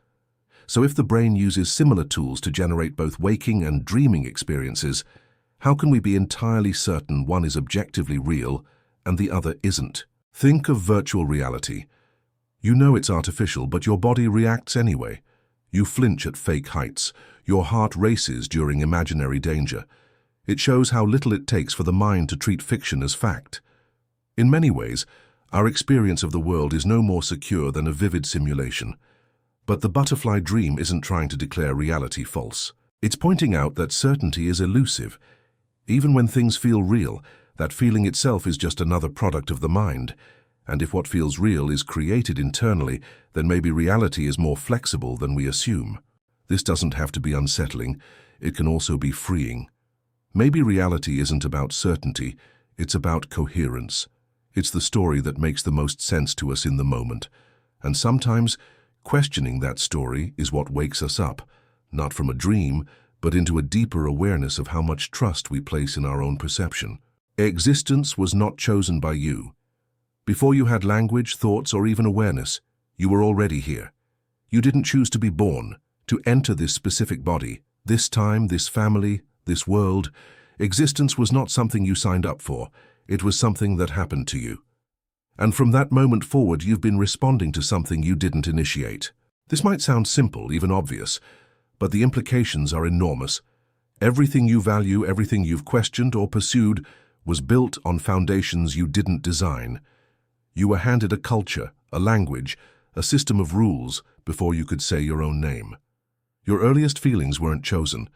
So if the brain uses similar tools to generate both waking and dreaming experiences, how can we be entirely certain one is objectively real and the other isn't? Think of virtual reality. You know it's artificial, but your body reacts anyway. You flinch at fake heights. Your heart races during imaginary danger. It shows how little it takes for the mind to treat fiction as fact. In many ways, our experience of the world is no more secure than a vivid simulation. But the butterfly dream isn't trying to declare reality false. It's pointing out that certainty is elusive. Even when things feel real, that feeling itself is just another product of the mind. And if what feels real is created internally, then maybe reality is more flexible than we assume. This doesn't have to be unsettling. It can also be freeing. Maybe reality isn't about certainty, it's about coherence. It's the story that makes the most sense to us in the moment. And sometimes, questioning that story is what wakes us up, not from a dream, but into a deeper awareness of how much trust we place in our own perception. Existence was not chosen by you. Before you had language, thoughts, or even awareness, you were already here. You didn't choose to be born, to enter this specific body, this time, this family, this world. Existence was not something you signed up for. It was something that happened to you. And from that moment forward, you've been responding to something you didn't initiate. This might sound simple, even obvious, but the implications are enormous. Everything you value, everything you've questioned or pursued, was built on foundations you didn't design. You were handed a culture, a language, a system of rules before you could say your own name. Your earliest feelings weren't chosen.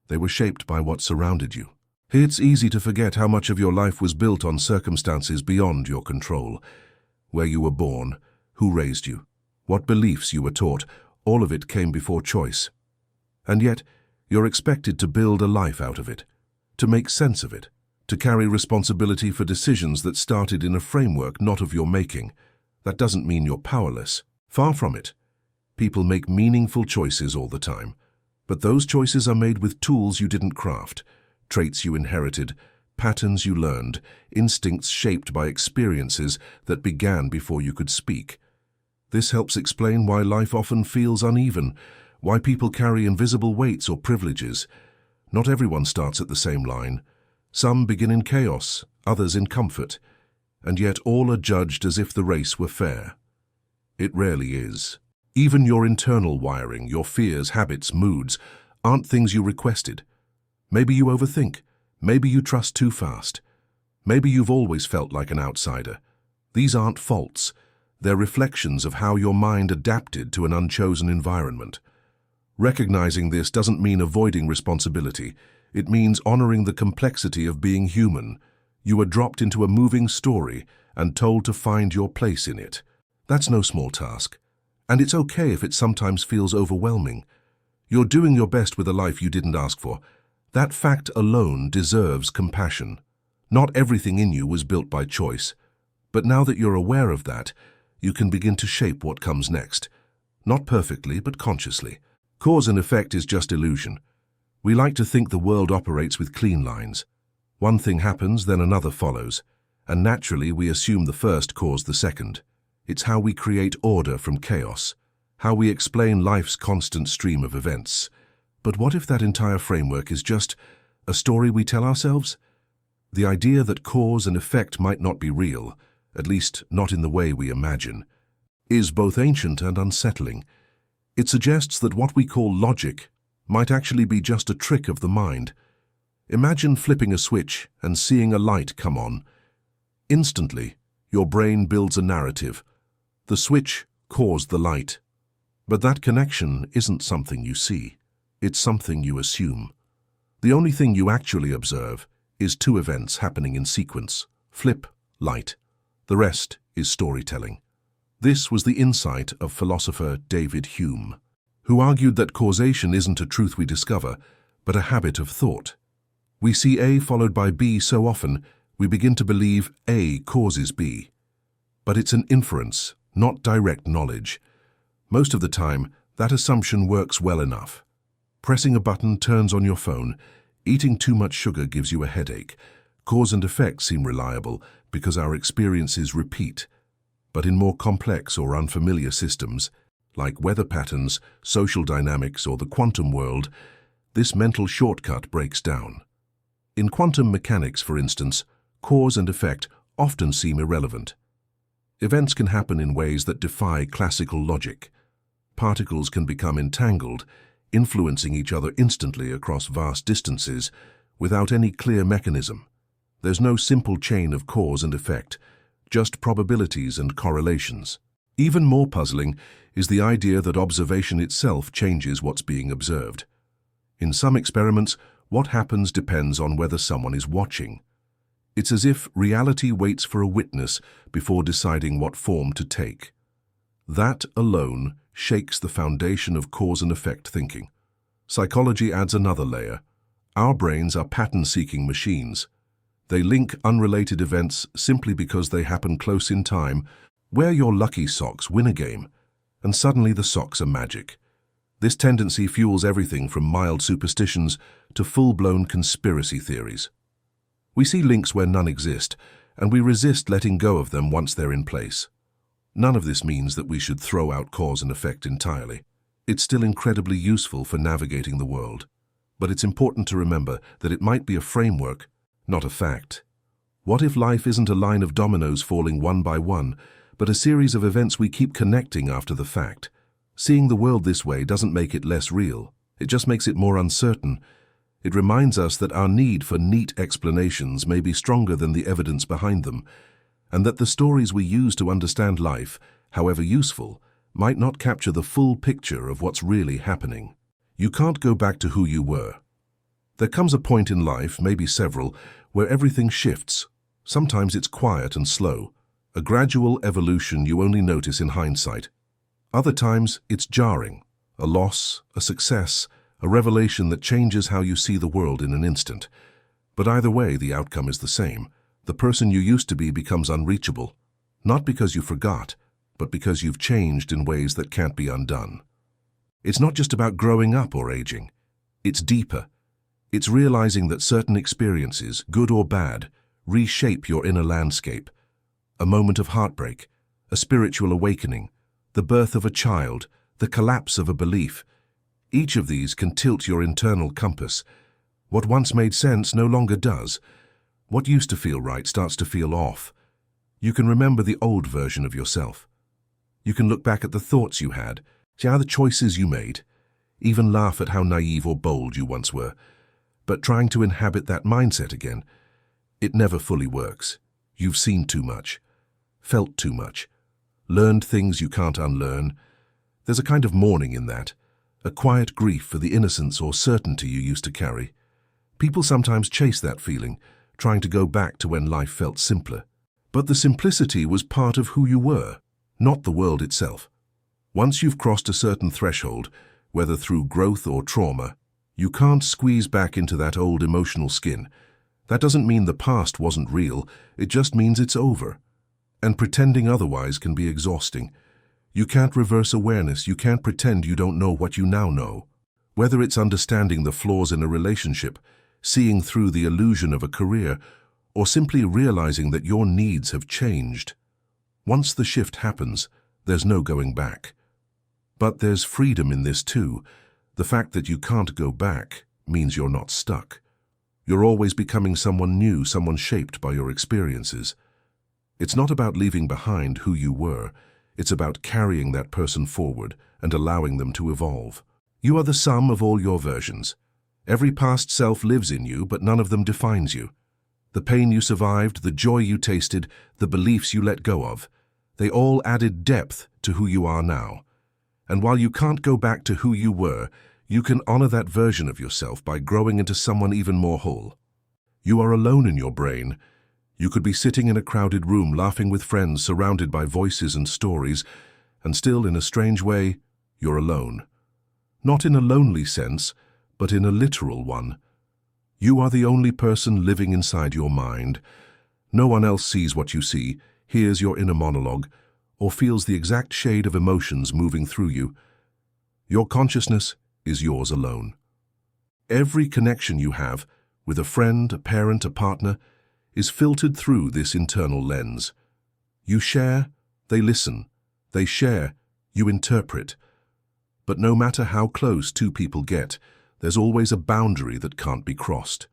They were shaped by what surrounded you. It's easy to forget how much of your life was built on circumstances beyond your control. Where you were born, who raised you, what beliefs you were taught, all of it came before choice. And yet, you're expected to build a life out of it, to make sense of it, to carry responsibility for decisions that started in a framework not of your making. That doesn't mean you're powerless. Far from it. People make meaningful choices all the time, but those choices are made with tools you didn't craft, traits you inherited, patterns you learned, instincts shaped by experiences that began before you could speak. This helps explain why life often feels uneven, why people carry invisible weights or privileges. Not everyone starts at the same line. Some begin in chaos, others in comfort, and yet all are judged as if the race were fair. It rarely is. Even your internal wiring, your fears, habits, moods, aren't things you requested. Maybe you overthink. Maybe you trust too fast. Maybe you've always felt like an outsider. These aren't faults. They're reflections of how your mind adapted to an unchosen environment. Recognizing this doesn't mean avoiding responsibility. It means honoring the complexity of being human. You were dropped into a moving story and told to find your place in it. That's no small task. And it's okay if it sometimes feels overwhelming. You're doing your best with a life you didn't ask for. That fact alone deserves compassion. Not everything in you was built by choice. But now that you're aware of that, you can begin to shape what comes next. Not perfectly, but consciously. Cause and effect is just illusion. We like to think the world operates with clean lines. One thing happens, then another follows. And naturally, we assume the first caused the second. It's how we create order from chaos, how we explain life's constant stream of events. But what if that entire framework is just a story we tell ourselves? The idea that cause and effect might not be real, at least not in the way we imagine, is both ancient and unsettling. It suggests that what we call logic might actually be just a trick of the mind. Imagine flipping a switch and seeing a light come on. Instantly, your brain builds a narrative. The switch caused the light. But that connection isn't something you see. It's something you assume. The only thing you actually observe is two events happening in sequence: flip, light. The rest is storytelling. This was the insight of philosopher David Hume, who argued that causation isn't a truth we discover, but a habit of thought. We see A followed by B so often, we begin to believe A causes B. But it's an inference, not direct knowledge. Most of the time, that assumption works well enough. Pressing a button turns on your phone. Eating too much sugar gives you a headache. Cause and effect seem reliable because our experiences repeat. But in more complex or unfamiliar systems, like weather patterns, social dynamics, or the quantum world, this mental shortcut breaks down. In quantum mechanics, for instance, cause and effect often seem irrelevant. Events can happen in ways that defy classical logic. Particles can become entangled, influencing each other instantly across vast distances without any clear mechanism. There's no simple chain of cause and effect, just probabilities and correlations. Even more puzzling is the idea that observation itself changes what's being observed. In some experiments, What happens depends on whether someone is watching. It's as if reality waits for a witness before deciding what form to take. That alone shakes the foundation of cause and effect thinking. Psychology adds another layer. Our brains are pattern-seeking machines. They link unrelated events simply because they happen close in time. Wear your lucky socks, win a game, and suddenly the socks are magic. This tendency fuels everything from mild superstitions to full-blown conspiracy theories. We see links where none exist, and we resist letting go of them once they're in place. None of this means that we should throw out cause and effect entirely. It's still incredibly useful for navigating the world. But it's important to remember that it might be a framework, not a fact. What if life isn't a line of dominoes falling one by one, but a series of events we keep connecting after the fact? Seeing the world this way doesn't make it less real. It just makes it more uncertain. It reminds us that our need for neat explanations may be stronger than the evidence behind them, and that the stories we use to understand life, however useful, might not capture the full picture of what's really happening. You can't go back to who you were. There comes a point in life, maybe several, where everything shifts. Sometimes it's quiet and slow, a gradual evolution you only notice in hindsight. Other times it's jarring, a loss, a success, a revelation that changes how you see the world in an instant. But either way, the outcome is the same. The person you used to be becomes unreachable, not because you forgot, but because you've changed in ways that can't be undone. It's not just about growing up or aging. It's deeper. It's realizing that certain experiences, good or bad, reshape your inner landscape. A moment of heartbreak, a spiritual awakening, the birth of a child, the collapse of a belief. Each of these can tilt your internal compass. What once made sense no longer does. What used to feel right starts to feel off. You can remember the old version of yourself. You can look back at the thoughts you had, see how the choices you made, even laugh at how naive or bold you once were. But trying to inhabit that mindset again, it never fully works. You've seen too much, felt too much, learned things you can't unlearn. There's a kind of mourning in that, a quiet grief for the innocence or certainty you used to carry. People sometimes chase that feeling, trying to go back to when life felt simpler. But the simplicity was part of who you were, not the world itself. Once you've crossed a certain threshold, whether through growth or trauma, you can't squeeze back into that old emotional skin. That doesn't mean the past wasn't real, it just means it's over. And pretending otherwise can be exhausting. You can't reverse awareness, you can't pretend you don't know what you now know. Whether it's understanding the flaws in a relationship, seeing through the illusion of a career, or simply realizing that your needs have changed. Once the shift happens, there's no going back. But there's freedom in this too. The fact that you can't go back means you're not stuck. You're always becoming someone new, someone shaped by your experiences. It's not about leaving behind who you were. It's about carrying that person forward and allowing them to evolve. You are the sum of all your versions. Every past self lives in you, but none of them defines you. The pain you survived, the joy you tasted, the beliefs you let go of, they all added depth to who you are now. And while you can't go back to who you were, you can honor that version of yourself by growing into someone even more whole. You are alone in your brain. You could be sitting in a crowded room laughing with friends surrounded by voices and stories, and still, in a strange way, you're alone. Not in a lonely sense, but in a literal one. You are the only person living inside your mind. No one else sees what you see, hears your inner monologue, or feels the exact shade of emotions moving through you. Your consciousness is yours alone. Every connection you have, with a friend, a parent, a partner, is filtered through this internal lens. You share, they listen. They share, you interpret. But no matter how close two people get, there's always a boundary that can't be crossed.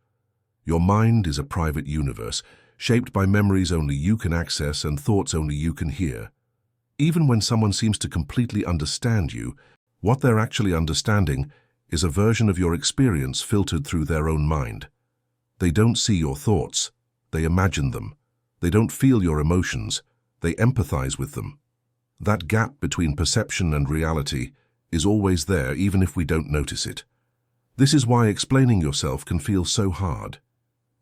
Your mind is a private universe, shaped by memories only you can access and thoughts only you can hear. Even when someone seems to completely understand you, what they're actually understanding is a version of your experience filtered through their own mind. They don't see your thoughts, they imagine them. They don't feel your emotions, they empathize with them. That gap between perception and reality is always there, even if we don't notice it. This is why explaining yourself can feel so hard.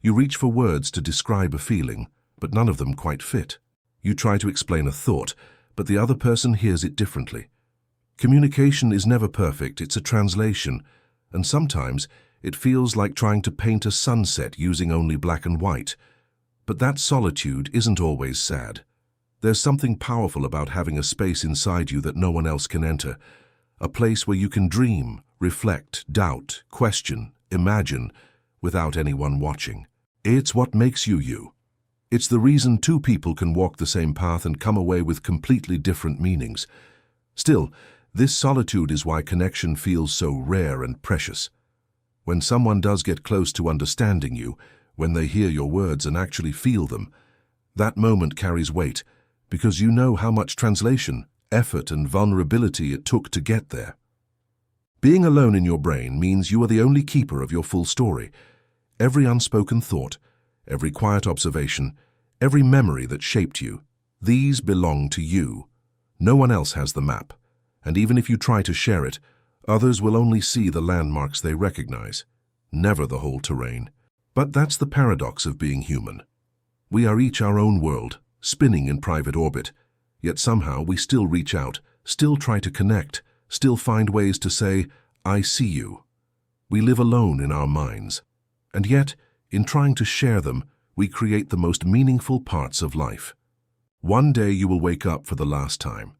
You reach for words to describe a feeling, but none of them quite fit. You try to explain a thought, but the other person hears it differently. Communication is never perfect, it's a translation, and sometimes it feels like trying to paint a sunset using only black and white. But that solitude isn't always sad. There's something powerful about having a space inside you that no one else can enter, a place where you can dream, reflect, doubt, question, imagine, without anyone watching. It's what makes you you. It's the reason two people can walk the same path and come away with completely different meanings. Still, this solitude is why connection feels so rare and precious. When someone does get close to understanding you, when they hear your words and actually feel them, that moment carries weight, because you know how much translation, effort, and vulnerability it took to get there. Being alone in your brain means you are the only keeper of your full story. Every unspoken thought, every quiet observation, every memory that shaped you, these belong to you. No one else has the map, and even if you try to share it, others will only see the landmarks they recognize, never the whole terrain. But that's the paradox of being human. We are each our own world, spinning in private orbit, yet somehow we still reach out, still try to connect, still find ways to say, I see you. We live alone in our minds, and yet, in trying to share them, we create the most meaningful parts of life. One day you will wake up for the last time.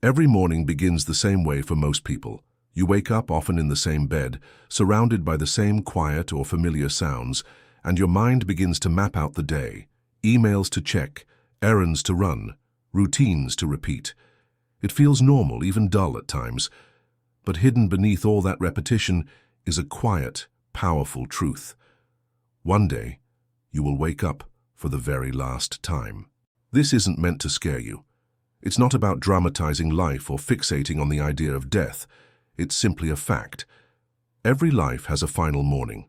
Every morning begins the same way for most people. You wake up often in the same bed, surrounded by the same quiet or familiar sounds, and your mind begins to map out the day, emails to check, errands to run, routines to repeat. It feels normal, even dull at times, but hidden beneath all that repetition is a quiet, powerful truth. One day, you will wake up for the very last time. This isn't meant to scare you. It's not about dramatizing life or fixating on the idea of death. It's simply a fact. Every life has a final morning,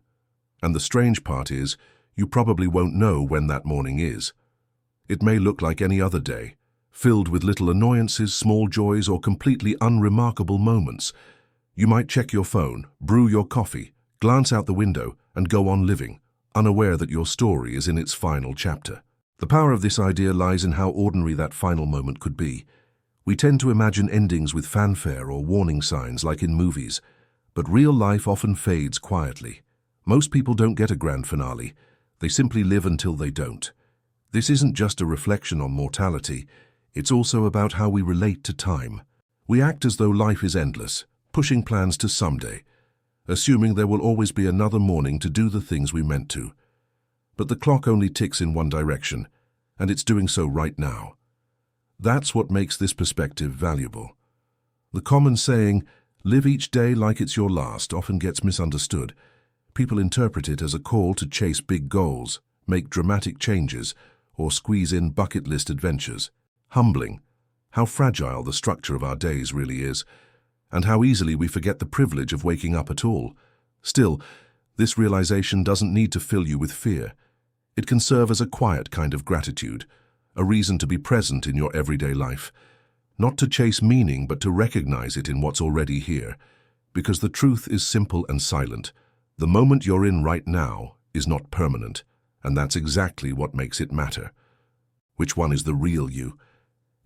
and the strange part is, you probably won't know when that morning is. It may look like any other day, filled with little annoyances, small joys, or completely unremarkable moments. You might check your phone, brew your coffee, glance out the window, and go on living, unaware that your story is in its final chapter. The power of this idea lies in how ordinary that final moment could be. We tend to imagine endings with fanfare or warning signs like in movies, but real life often fades quietly. Most people don't get a grand finale. They simply live until they don't. This isn't just a reflection on mortality. It's also about how we relate to time. We act as though life is endless, pushing plans to someday, assuming there will always be another morning to do the things we meant to. But the clock only ticks in one direction, and it's doing so right now. That's what makes this perspective valuable. The common saying, live each day like it's your last, often gets misunderstood. People interpret it as a call to chase big goals, make dramatic changes, or squeeze in bucket list adventures. Humbling, how fragile the structure of our days really is, and how easily we forget the privilege of waking up at all. Still, this realization doesn't need to fill you with fear. It can serve as a quiet kind of gratitude, a reason to be present in your everyday life, not to chase meaning but to recognize it in what's already here, because the truth is simple and silent. The moment you're in right now is not permanent, and that's exactly what makes it matter. Which one is the real you?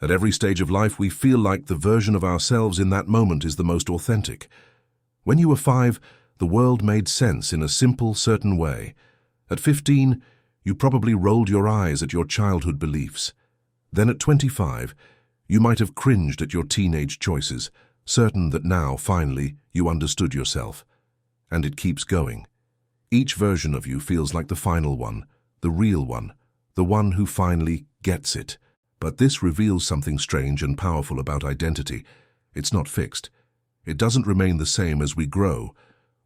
At every stage of life, we feel like the version of ourselves in that moment is the most authentic. When you were 5, the world made sense in a simple, certain way. At 15, you probably rolled your eyes at your childhood beliefs. Then at 25, you might have cringed at your teenage choices, certain that now, finally, you understood yourself. And it keeps going. Each version of you feels like the final one, the real one, the one who finally gets it. But this reveals something strange and powerful about identity. It's not fixed. It doesn't remain the same as we grow.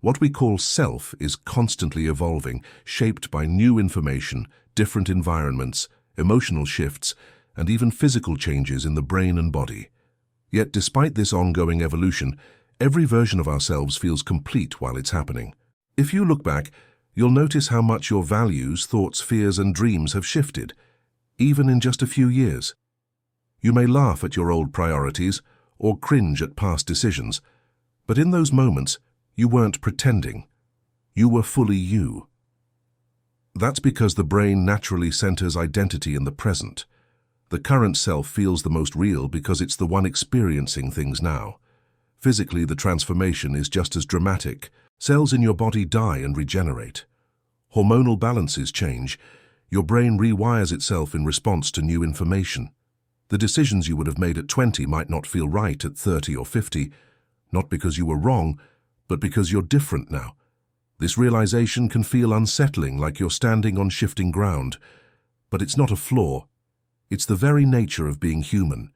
What we call self is constantly evolving, shaped by new information, different environments, emotional shifts, and even physical changes in the brain and body. Yet despite this ongoing evolution, every version of ourselves feels complete while it's happening. If you look back, you'll notice how much your values, thoughts, fears, and dreams have shifted, even in just a few years. You may laugh at your old priorities or cringe at past decisions, but in those moments, You weren't pretending. You were fully you. That's because the brain naturally centers identity in the present. The current self feels the most real because it's the one experiencing things now. Physically, the transformation is just as dramatic. Cells in your body die and regenerate. Hormonal balances change. Your brain rewires itself in response to new information. The decisions you would have made at 20 might not feel right at 30 or 50, not because you were wrong, but because you're different now. This realization can feel unsettling, like you're standing on shifting ground. But it's not a flaw. It's the very nature of being human.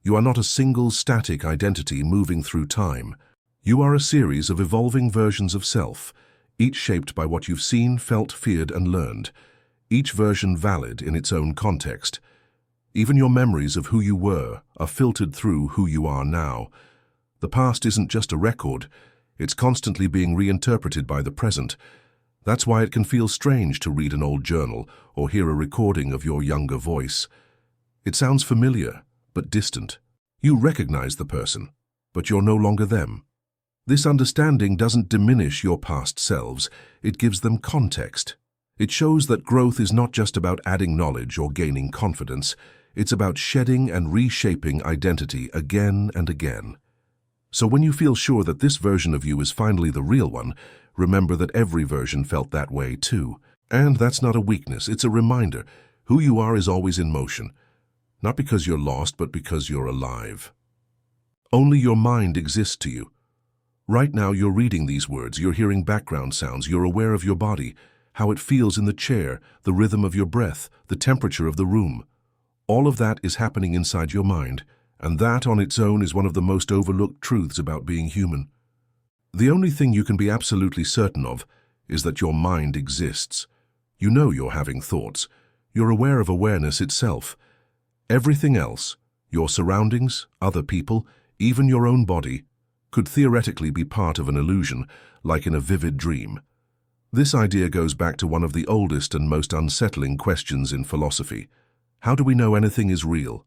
You are not a single static identity moving through time. You are a series of evolving versions of self, each shaped by what you've seen, felt, feared, and learned, each version valid in its own context. Even your memories of who you were are filtered through who you are now. The past isn't just a record. It's constantly being reinterpreted by the present. That's why it can feel strange to read an old journal or hear a recording of your younger voice. It sounds familiar, but distant. You recognize the person, but you're no longer them. This understanding doesn't diminish your past selves, it gives them context. It shows that growth is not just about adding knowledge or gaining confidence, it's about shedding and reshaping identity again and again. So when you feel sure that this version of you is finally the real one, remember that every version felt that way too. And that's not a weakness, it's a reminder. Who you are is always in motion. Not because you're lost, but because you're alive. Only your mind exists to you. Right now you're reading these words, you're hearing background sounds, you're aware of your body, how it feels in the chair, the rhythm of your breath, the temperature of the room. All of that is happening inside your mind. And that on its own is one of the most overlooked truths about being human. The only thing you can be absolutely certain of is that your mind exists. You know you're having thoughts. You're aware of awareness itself. Everything else, your surroundings, other people, even your own body, could theoretically be part of an illusion, like in a vivid dream. This idea goes back to one of the oldest and most unsettling questions in philosophy. How do we know anything is real?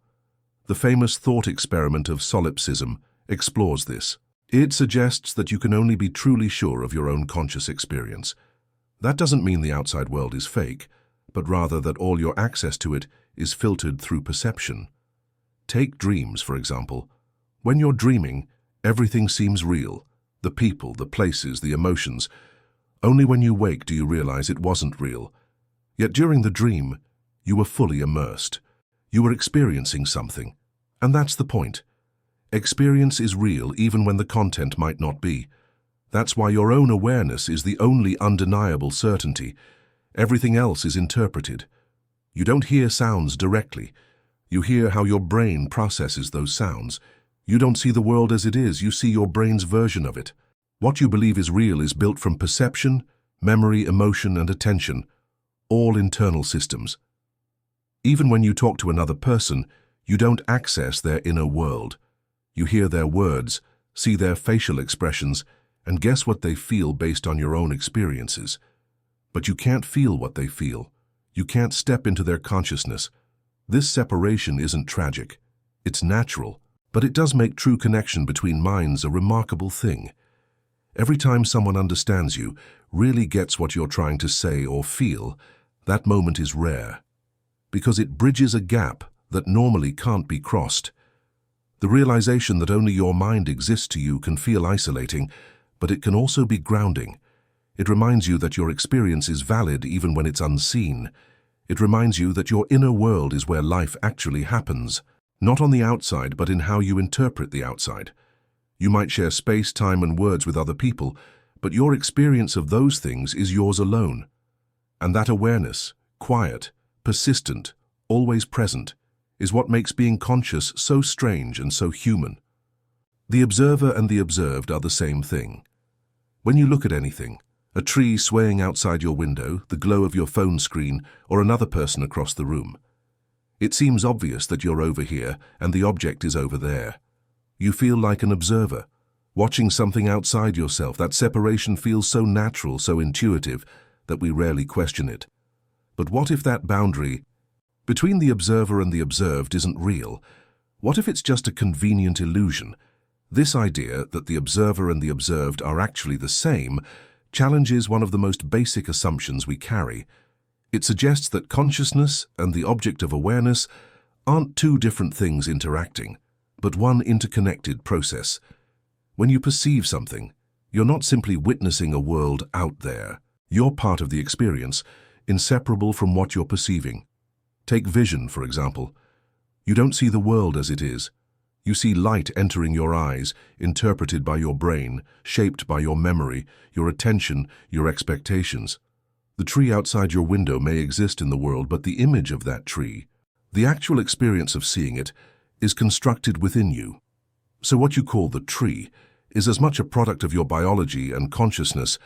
The famous thought experiment of solipsism explores this. It suggests that you can only be truly sure of your own conscious experience. That doesn't mean the outside world is fake, but rather that all your access to it is filtered through perception. Take dreams, for example. When you're dreaming, everything seems real. The people, the places, the emotions. Only when you wake do you realize it wasn't real. Yet during the dream, you were fully immersed. You were experiencing something. And that's the point. Experience is real even when the content might not be. That's why your own awareness is the only undeniable certainty. Everything else is interpreted. You don't hear sounds directly. You hear how your brain processes those sounds. You don't see the world as it is, you see your brain's version of it. What you believe is real is built from perception, memory, emotion, and attention, all internal systems. Even when you talk to another person, you don't access their inner world. You hear their words, see their facial expressions, and guess what they feel based on your own experiences. But you can't feel what they feel. You can't step into their consciousness. This separation isn't tragic. It's natural, but it does make true connection between minds a remarkable thing. Every time someone understands you, really gets what you're trying to say or feel, that moment is rare. Because it bridges a gap that normally can't be crossed. The realization that only your mind exists to you can feel isolating, but it can also be grounding. It reminds you that your experience is valid even when it's unseen. It reminds you that your inner world is where life actually happens, not on the outside, but in how you interpret the outside. You might share space, time, and words with other people, but your experience of those things is yours alone. And that awareness, quiet, persistent, always present, is what makes being conscious so strange and so human. The observer and the observed are the same thing. When you look at anything, a tree swaying outside your window, the glow of your phone screen, or another person across the room, it seems obvious that you're over here and the object is over there. You feel like an observer, watching something outside yourself. That separation feels so natural, so intuitive, that we rarely question it. But what if that boundary between the observer and the observed isn't real? What if it's just a convenient illusion? This idea that the observer and the observed are actually the same challenges one of the most basic assumptions we carry. It suggests that consciousness and the object of awareness aren't two different things interacting, but one interconnected process. When you perceive something, you're not simply witnessing a world out there. You're part of the experience, inseparable from what you're perceiving. Take vision, for example. You don't see the world as it is. You see light entering your eyes, interpreted by your brain, shaped by your memory, your attention, your expectations. The tree outside your window may exist in the world, but the image of that tree, the actual experience of seeing it, is constructed within you. So what you call the tree is as much a product of your biology and consciousness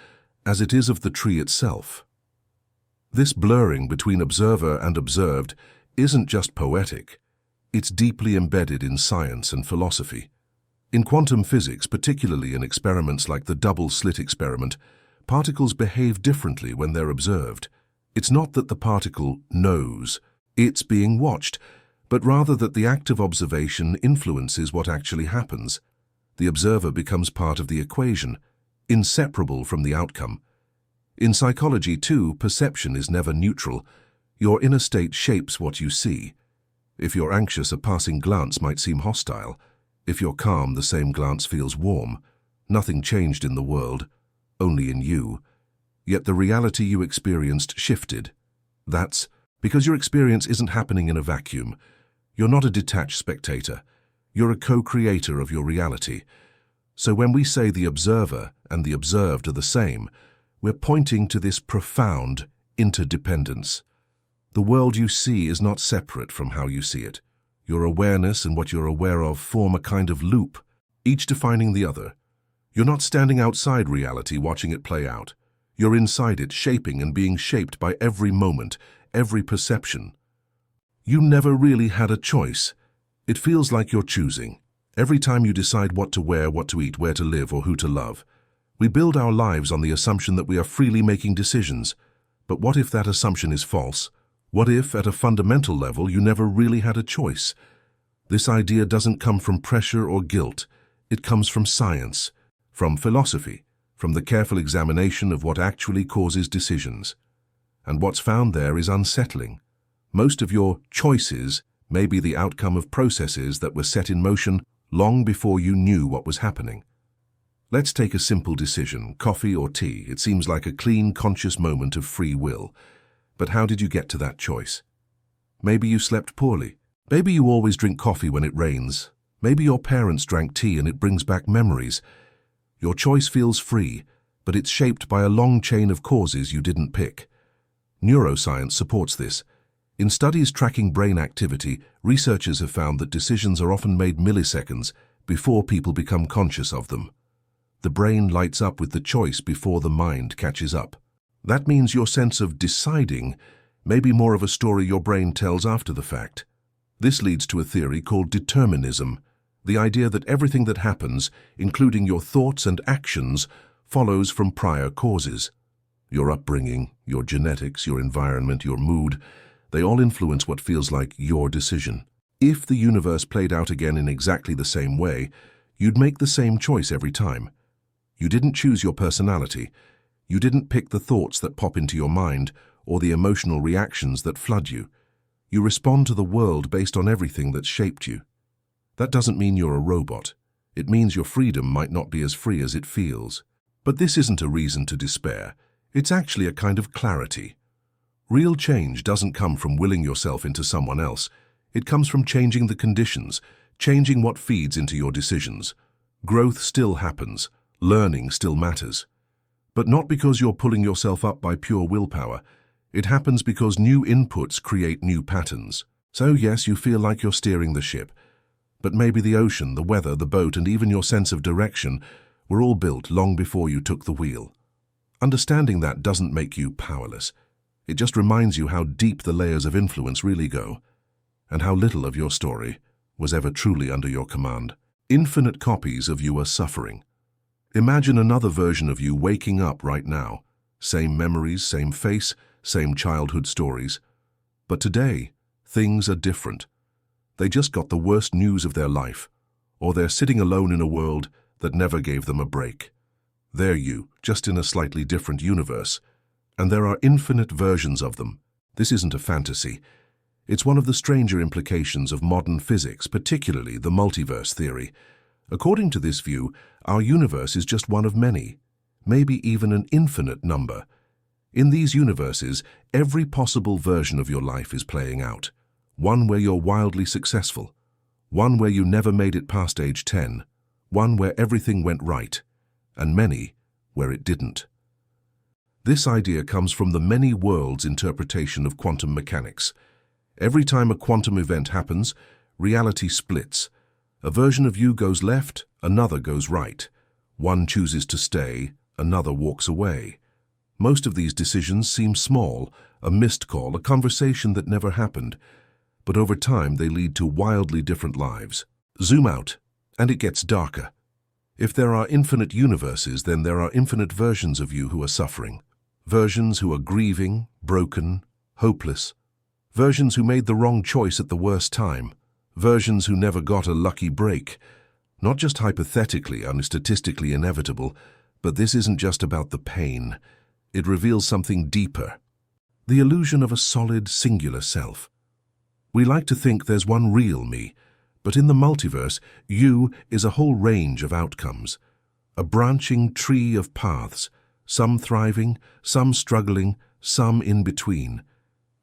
as it is of the tree itself. This blurring between observer and observed isn't just poetic. It's deeply embedded in science and philosophy. In quantum physics, particularly in experiments like the double-slit experiment, particles behave differently when they're observed. It's not that the particle knows it's being watched, but rather that the act of observation influences what actually happens. The observer becomes part of the equation, inseparable from the outcome. In psychology, too, perception is never neutral. Your inner state shapes what you see. If you're anxious, a passing glance might seem hostile. If you're calm, the same glance feels warm. Nothing changed in the world, only in you. Yet the reality you experienced shifted. That's because your experience isn't happening in a vacuum. You're not a detached spectator. You're a co-creator of your reality. So when we say the observer and the observed are the same, we're pointing to this profound interdependence. The world you see is not separate from how you see it. Your awareness and what you're aware of form a kind of loop, each defining the other. You're not standing outside reality watching it play out. You're inside it, shaping and being shaped by every moment, every perception. You never really had a choice. It feels like you're choosing. Every time you decide what to wear, what to eat, where to live, or who to love. We build our lives on the assumption that we are freely making decisions. But what if that assumption is false? What if, at a fundamental level, you never really had a choice? This idea doesn't come from pressure or guilt. It comes from science, from philosophy, from the careful examination of what actually causes decisions. And what's found there is unsettling. Most of your choices may be the outcome of processes that were set in motion long before you knew what was happening. Let's take a simple decision, coffee or tea. It seems like a clean, conscious moment of free will. But how did you get to that choice? Maybe you slept poorly. Maybe you always drink coffee when it rains. Maybe your parents drank tea and it brings back memories. Your choice feels free, but it's shaped by a long chain of causes you didn't pick. Neuroscience supports this. In studies tracking brain activity, researchers have found that decisions are often made milliseconds before people become conscious of them. The brain lights up with the choice before the mind catches up. That means your sense of deciding may be more of a story your brain tells after the fact. This leads to a theory called determinism, the idea that everything that happens, including your thoughts and actions, follows from prior causes. Your upbringing, your genetics, your environment, your mood, they all influence what feels like your decision. If the universe played out again in exactly the same way, you'd make the same choice every time. You didn't choose your personality. You didn't pick the thoughts that pop into your mind or the emotional reactions that flood you. You respond to the world based on everything that's shaped you. That doesn't mean you're a robot. It means your freedom might not be as free as it feels. But this isn't a reason to despair. It's actually a kind of clarity. Real change doesn't come from willing yourself into someone else. It comes from changing the conditions, changing what feeds into your decisions. Growth still happens. Learning still matters. But not because you're pulling yourself up by pure willpower. It happens because new inputs create new patterns. So yes, you feel like you're steering the ship. But maybe the ocean, the weather, the boat, and even your sense of direction were all built long before you took the wheel. Understanding that doesn't make you powerless. It just reminds you how deep the layers of influence really go, and how little of your story was ever truly under your command. Infinite copies of you are suffering. Imagine another version of you waking up right now. Same memories, same face, same childhood stories. But today, things are different. They just got the worst news of their life, or they're sitting alone in a world that never gave them a break. They're you, just in a slightly different universe, and there are infinite versions of them. This isn't a fantasy. It's one of the stranger implications of modern physics, particularly the multiverse theory. According to this view, our universe is just one of many, maybe even an infinite number. In these universes, every possible version of your life is playing out. One where you're wildly successful, one where you never made it past age 10, one where everything went right, and many where it didn't. This idea comes from the many worlds interpretation of quantum mechanics. Every time a quantum event happens, reality splits. A version of you goes left, another goes right. One chooses to stay, another walks away. Most of these decisions seem small, a missed call, a conversation that never happened. But over time they lead to wildly different lives. Zoom out, and it gets darker. If there are infinite universes, then there are infinite versions of you who are suffering. Versions who are grieving, broken, hopeless. Versions who made the wrong choice at the worst time. Versions who never got a lucky break. Not just hypothetically and statistically inevitable, but this isn't just about the pain. It reveals something deeper. The illusion of a solid, singular self. We like to think there's one real me, but in the multiverse, you is a whole range of outcomes. A branching tree of paths, some thriving, some struggling, some in between.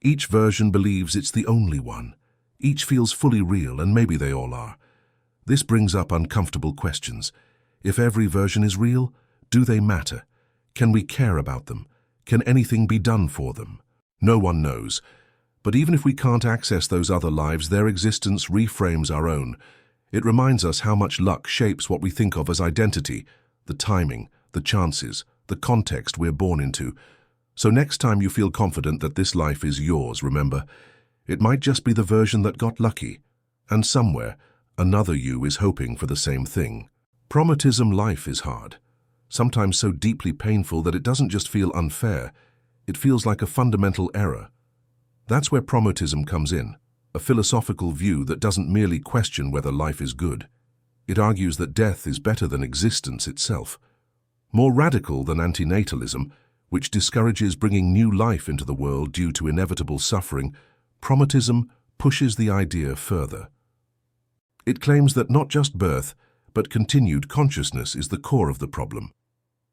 Each version believes it's the only one. Each feels fully real, and maybe they all are. This brings up uncomfortable questions. If every version is real, do they matter? Can we care about them? Can anything be done for them? No one knows. But even if we can't access those other lives, their existence reframes our own. It reminds us how much luck shapes what we think of as identity, the timing, the chances, the context we're born into. So next time you feel confident that this life is yours, remember, it might just be the version that got lucky. And somewhere, another you is hoping for the same thing. Promortalism life is hard. Sometimes so deeply painful that it doesn't just feel unfair, it feels like a fundamental error. That's where Promortalism comes in, a philosophical view that doesn't merely question whether life is good. It argues that death is better than existence itself. More radical than antinatalism, which discourages bringing new life into the world due to inevitable suffering, Promortalism pushes the idea further. It claims that not just birth, but continued consciousness is the core of the problem.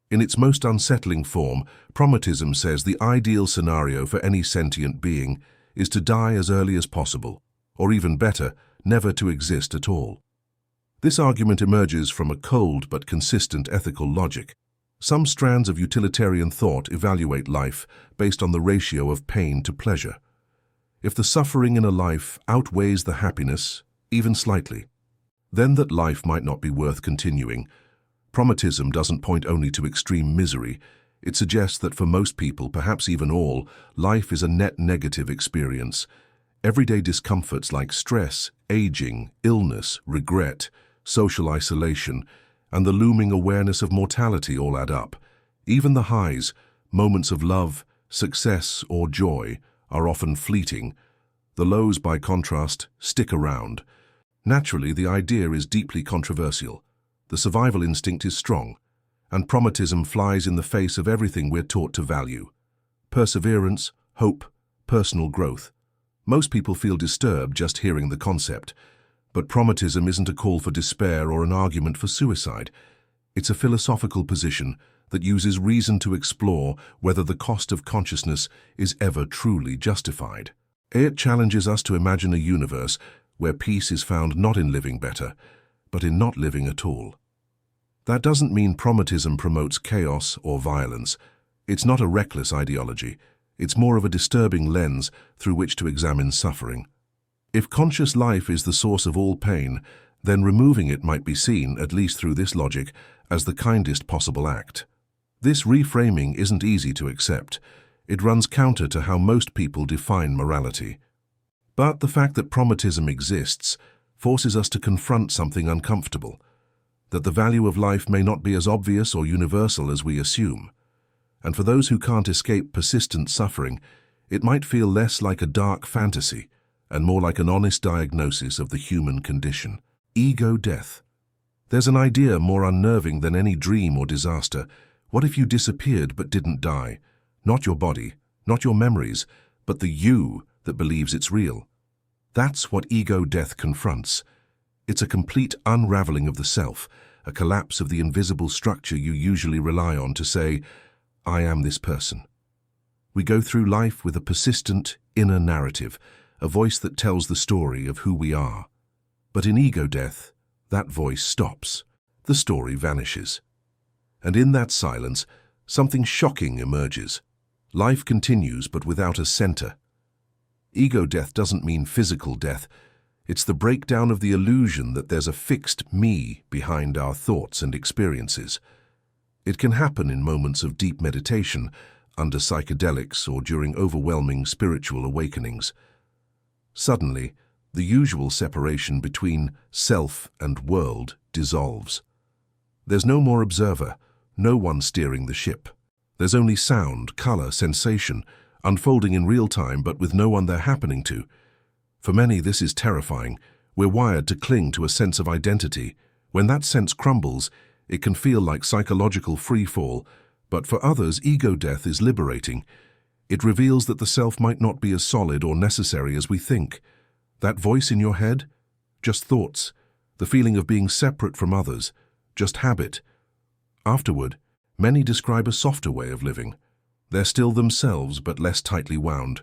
In its most unsettling form, Promortalism says the ideal scenario for any sentient being is to die as early as possible, or even better, never to exist at all. This argument emerges from a cold but consistent ethical logic. Some strands of utilitarian thought evaluate life based on the ratio of pain to pleasure. If the suffering in a life outweighs the happiness, even slightly, then that life might not be worth continuing. Promortalism doesn't point only to extreme misery. It suggests that for most people, perhaps even all, life is a net negative experience. Everyday discomforts like stress, aging, illness, regret, social isolation, and the looming awareness of mortality all add up. Even the highs, moments of love, success, or joy, are often fleeting. The lows, by contrast, stick around. Naturally, the idea is deeply controversial. The survival instinct is strong, and Promortalism flies in the face of everything we're taught to value. Perseverance, hope, personal growth. Most people feel disturbed just hearing the concept, but Promortalism isn't a call for despair or an argument for suicide. It's a philosophical position that uses reason to explore whether the cost of consciousness is ever truly justified. It challenges us to imagine a universe where peace is found not in living better, but in not living at all. That doesn't mean Promortalism promotes chaos or violence. It's not a reckless ideology. It's more of a disturbing lens through which to examine suffering. If conscious life is the source of all pain, then removing it might be seen, at least through this logic, as the kindest possible act. This reframing isn't easy to accept. It runs counter to how most people define morality. But the fact that Promortalism exists forces us to confront something uncomfortable, that the value of life may not be as obvious or universal as we assume. And for those who can't escape persistent suffering, it might feel less like a dark fantasy and more like an honest diagnosis of the human condition. Ego death. There's an idea more unnerving than any dream or disaster. What if you disappeared but didn't die? Not your body, not your memories, but the you that believes it's real. That's what ego death confronts. It's a complete unraveling of the self, a collapse of the invisible structure you usually rely on to say, I am this person. We go through life with a persistent inner narrative, a voice that tells the story of who we are. But in ego death, that voice stops. The story vanishes. And in that silence, something shocking emerges. Life continues, but without a center. Ego death doesn't mean physical death. It's the breakdown of the illusion that there's a fixed me behind our thoughts and experiences. It can happen in moments of deep meditation, under psychedelics, or during overwhelming spiritual awakenings. Suddenly, the usual separation between self and world dissolves. There's no more observer, no one steering the ship. There's only sound, color, sensation, unfolding in real time but with no one they're happening to. For many, this is terrifying. We're wired to cling to a sense of identity. When that sense crumbles, it can feel like psychological freefall, but for others, ego death is liberating. It reveals that the self might not be as solid or necessary as we think. That voice in your head? Just thoughts. The feeling of being separate from others. Just habit. Afterward, many describe a softer way of living. They're still themselves, but less tightly wound.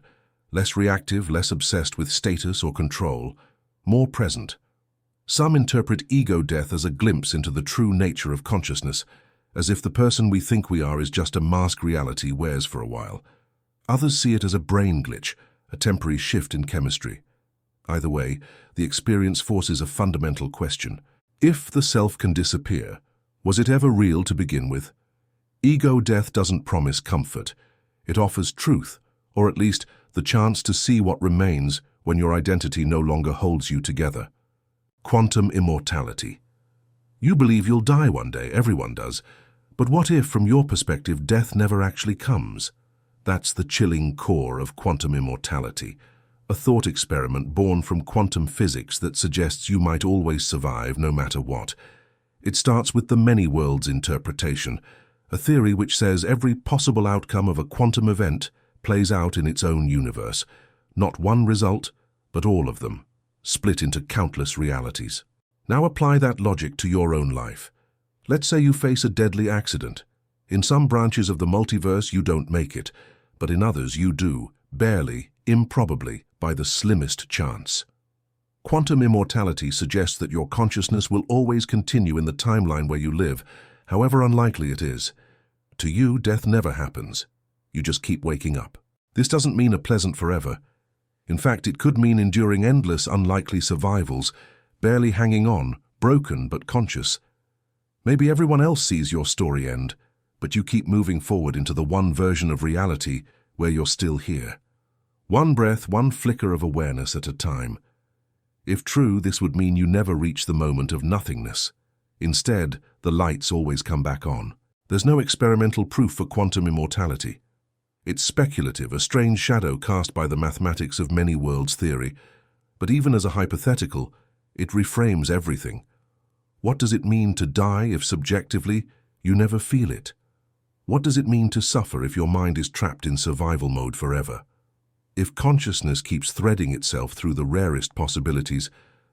Less reactive, less obsessed with status or control. More present. Some interpret ego death as a glimpse into the true nature of consciousness, as if the person we think we are is just a mask reality wears for a while. Others see it as a brain glitch, a temporary shift in chemistry. Either way, the experience forces a fundamental question. If the self can disappear, was it ever real to begin with? Ego death doesn't promise comfort. It offers truth, or at least the chance to see what remains when your identity no longer holds you together. Quantum immortality. You believe you'll die one day, everyone does. But what if, from your perspective, death never actually comes? That's the chilling core of quantum immortality, a thought experiment born from quantum physics that suggests you might always survive no matter what. It starts with the many worlds interpretation, a theory which says every possible outcome of a quantum event plays out in its own universe. Not one result, but all of them, split into countless realities. Now apply that logic to your own life. Let's say you face a deadly accident. In some branches of the multiverse you don't make it, but in others you do, barely, improbably, by the slimmest chance. Quantum immortality suggests that your consciousness will always continue in the timeline where you live, however unlikely it is. To you, death never happens. You just keep waking up. This doesn't mean a pleasant forever. In fact, it could mean enduring endless, unlikely survivals, barely hanging on, broken but conscious. Maybe everyone else sees your story end, but you keep moving forward into the one version of reality where you're still here. One breath, one flicker of awareness at a time. If true, this would mean you never reach the moment of nothingness. Instead, the lights always come back on. There's no experimental proof for quantum immortality. It's speculative, a strange shadow cast by the mathematics of many worlds theory. But even as a hypothetical, it reframes everything. What does it mean to die if subjectively you never feel it? What does it mean to suffer if your mind is trapped in survival mode forever? If consciousness keeps threading itself through the rarest possibilities,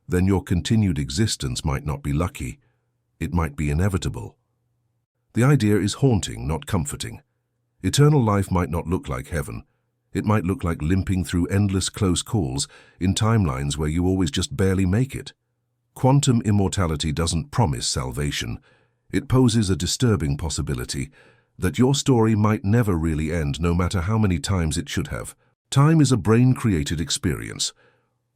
then your continued existence might not be lucky. It might be inevitable. The idea is haunting, not comforting. Eternal life might not look like heaven. It might look like limping through endless close calls in timelines where you always just barely make it. Quantum immortality doesn't promise salvation. It poses a disturbing possibility that your story might never really end, no matter how many times it should have. Time is a brain-created experience.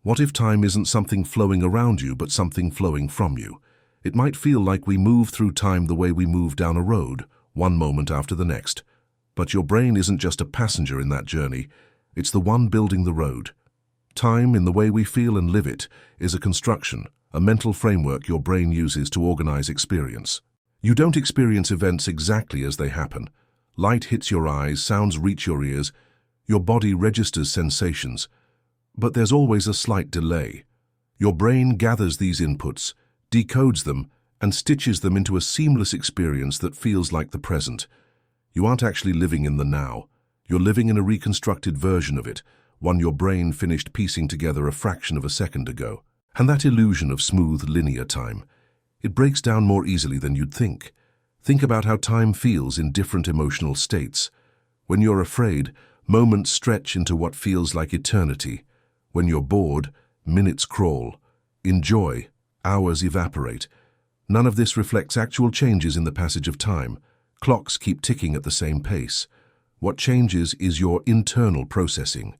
What if time isn't something flowing around you, but something flowing from you? It might feel like we move through time the way we move down a road, one moment after the next. But your brain isn't just a passenger in that journey. It's the one building the road. Time, in the way we feel and live it, is a construction, a mental framework your brain uses to organize experience. You don't experience events exactly as they happen. Light hits your eyes, sounds reach your ears, your body registers sensations. But there's always a slight delay. Your brain gathers these inputs, decodes them, and stitches them into a seamless experience that feels like the present. You aren't actually living in the now. You're living in a reconstructed version of it, one your brain finished piecing together a fraction of a second ago. And that illusion of smooth, linear time, it breaks down more easily than you'd think. Think about how time feels in different emotional states. When you're afraid, moments stretch into what feels like eternity. When you're bored, minutes crawl. In joy, hours evaporate. None of this reflects actual changes in the passage of time. Clocks keep ticking at the same pace. What changes is your internal processing.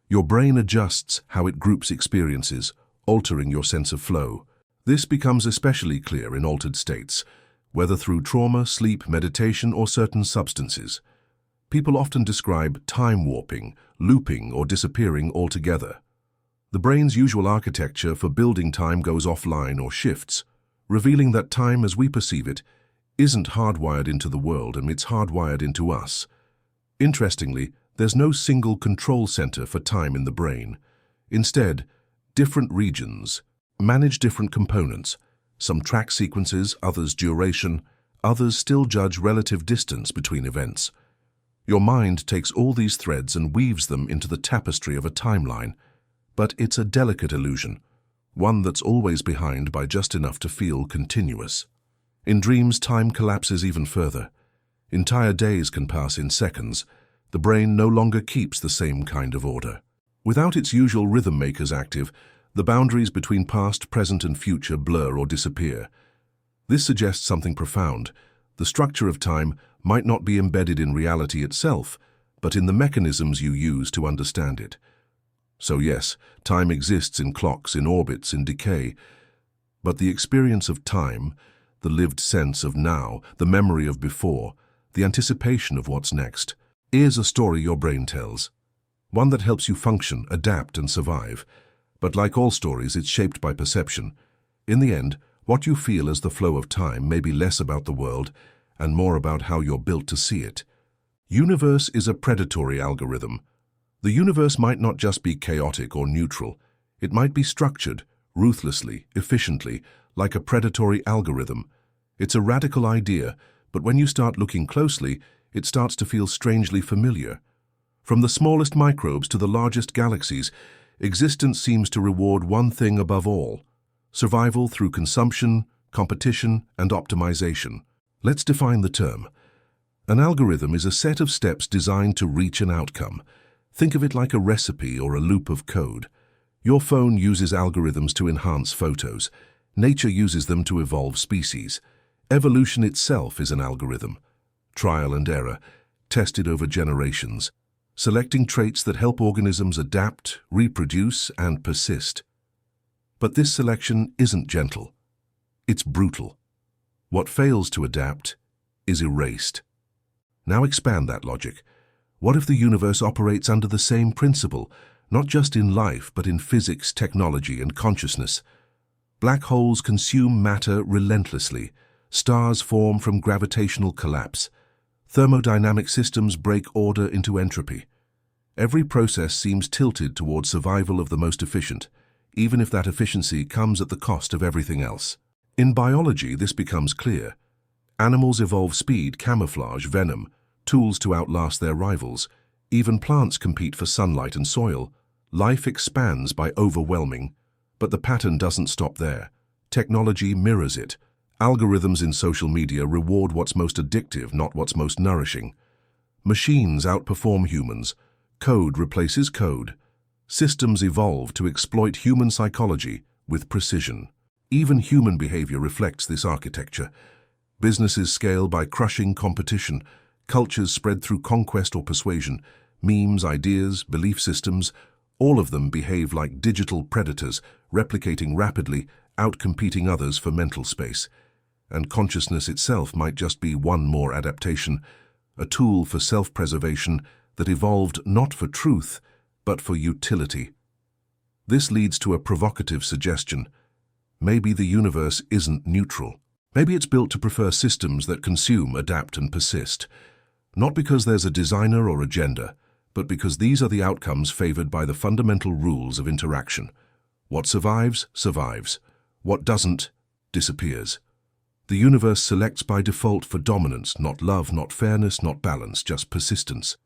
Your brain adjusts how it groups experiences, altering your sense of flow. This becomes especially clear in altered states, whether through trauma, sleep, meditation, or certain substances. People often describe time warping, looping, or disappearing altogether. The brain's usual architecture for building time goes offline or shifts, revealing that time as we perceive it isn't hardwired into the world and it's hardwired into us. Interestingly, there's no single control center for time in the brain. Instead, different regions manage different components. Some track sequences, others duration, others still judge relative distance between events. Your mind takes all these threads and weaves them into the tapestry of a timeline, but it's a delicate illusion, one that's always behind by just enough to feel continuous. In dreams, time collapses even further. Entire days can pass in seconds. The brain no longer keeps the same kind of order. Without its usual rhythm makers active, the boundaries between past, present, and future blur or disappear. This suggests something profound. The structure of time might not be embedded in reality itself, but in the mechanisms you use to understand it. So yes, time exists in clocks, in orbits, in decay, but the experience of time, the lived sense of now, the memory of before, the anticipation of what's next, is a story your brain tells. One that helps you function, adapt, and survive. But like all stories, it's shaped by perception. In the end, what you feel as the flow of time may be less about the world and more about how you're built to see it. Universe is a predatory algorithm. The universe might not just be chaotic or neutral. It might be structured, ruthlessly, efficiently, like a predatory algorithm. It's a radical idea, but when you start looking closely, it starts to feel strangely familiar. From the smallest microbes to the largest galaxies, existence seems to reward one thing above all: survival through consumption, competition, and optimization. Let's define the term. An algorithm is a set of steps designed to reach an outcome. Think of it like a recipe or a loop of code. Your phone uses algorithms to enhance photos. Nature uses them to evolve species. Evolution itself is an algorithm. Trial and error, tested over generations, selecting traits that help organisms adapt, reproduce, and persist. But this selection isn't gentle. It's brutal. What fails to adapt is erased. Now expand that logic. What if the universe operates under the same principle, not just in life, but in physics, technology, and consciousness? Black holes consume matter relentlessly. Stars form from gravitational collapse. Thermodynamic systems break order into entropy. Every process seems tilted toward survival of the most efficient, even if that efficiency comes at the cost of everything else. In biology, this becomes clear. Animals evolve speed, camouflage, venom, tools to outlast their rivals. Even plants compete for sunlight and soil. Life expands by overwhelming, but the pattern doesn't stop there. Technology mirrors it. Algorithms in social media reward what's most addictive, not what's most nourishing. Machines outperform humans. Code replaces code. Systems evolve to exploit human psychology with precision. Even human behavior reflects this architecture. Businesses scale by crushing competition. Cultures spread through conquest or persuasion. Memes, ideas, belief systems, all of them behave like digital predators, replicating rapidly, outcompeting others for mental space. And consciousness itself might just be one more adaptation, a tool for self-preservation that evolved not for truth, but for utility. This leads to a provocative suggestion. Maybe the universe isn't neutral. Maybe it's built to prefer systems that consume, adapt, and persist. Not because there's a designer or agenda, but because these are the outcomes favored by the fundamental rules of interaction. What survives, survives. What doesn't, disappears. The universe selects by default for dominance, not love, not fairness, not balance, just persistence.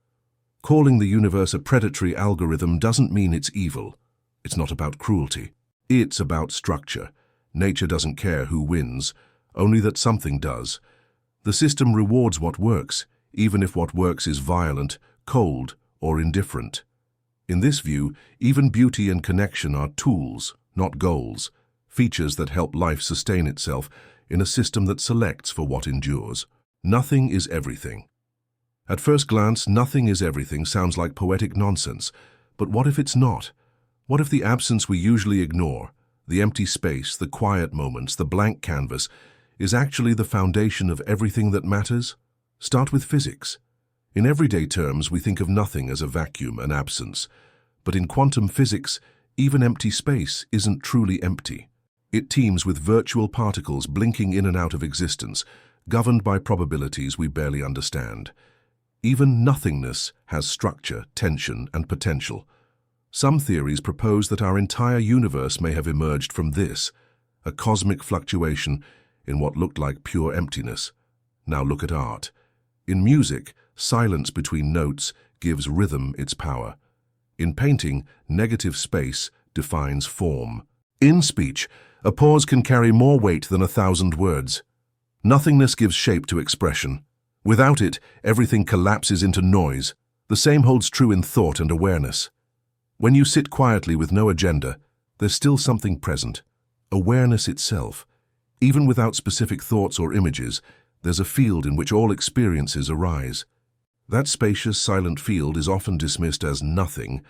Calling the universe a predatory algorithm doesn't mean it's evil. It's not about cruelty. It's about structure. Nature doesn't care who wins, only that something does. The system rewards what works, even if what works is violent, cold, or indifferent. In this view, even beauty and connection are tools, not goals, features that help life sustain itself in a system that selects for what endures. Nothing is everything. At first glance, nothing is everything sounds like poetic nonsense. But what if it's not? What if the absence we usually ignore, the empty space, the quiet moments, the blank canvas, is actually the foundation of everything that matters? Start with physics. In everyday terms, we think of nothing as a vacuum, an absence. But in quantum physics, even empty space isn't truly empty. It teems with virtual particles blinking in and out of existence, governed by probabilities we barely understand. Even nothingness has structure, tension, and potential. Some theories propose that our entire universe may have emerged from this, a cosmic fluctuation in what looked like pure emptiness. Now look at art. In music, silence between notes gives rhythm its power. In painting, negative space defines form. In speech, a pause can carry more weight than 1,000 words. Nothingness gives shape to expression. Without it, everything collapses into noise. The same holds true in thought and awareness. When you sit quietly with no agenda, there's still something present, awareness itself. Even without specific thoughts or images, there's a field in which all experiences arise. That spacious, silent field is often dismissed as nothing,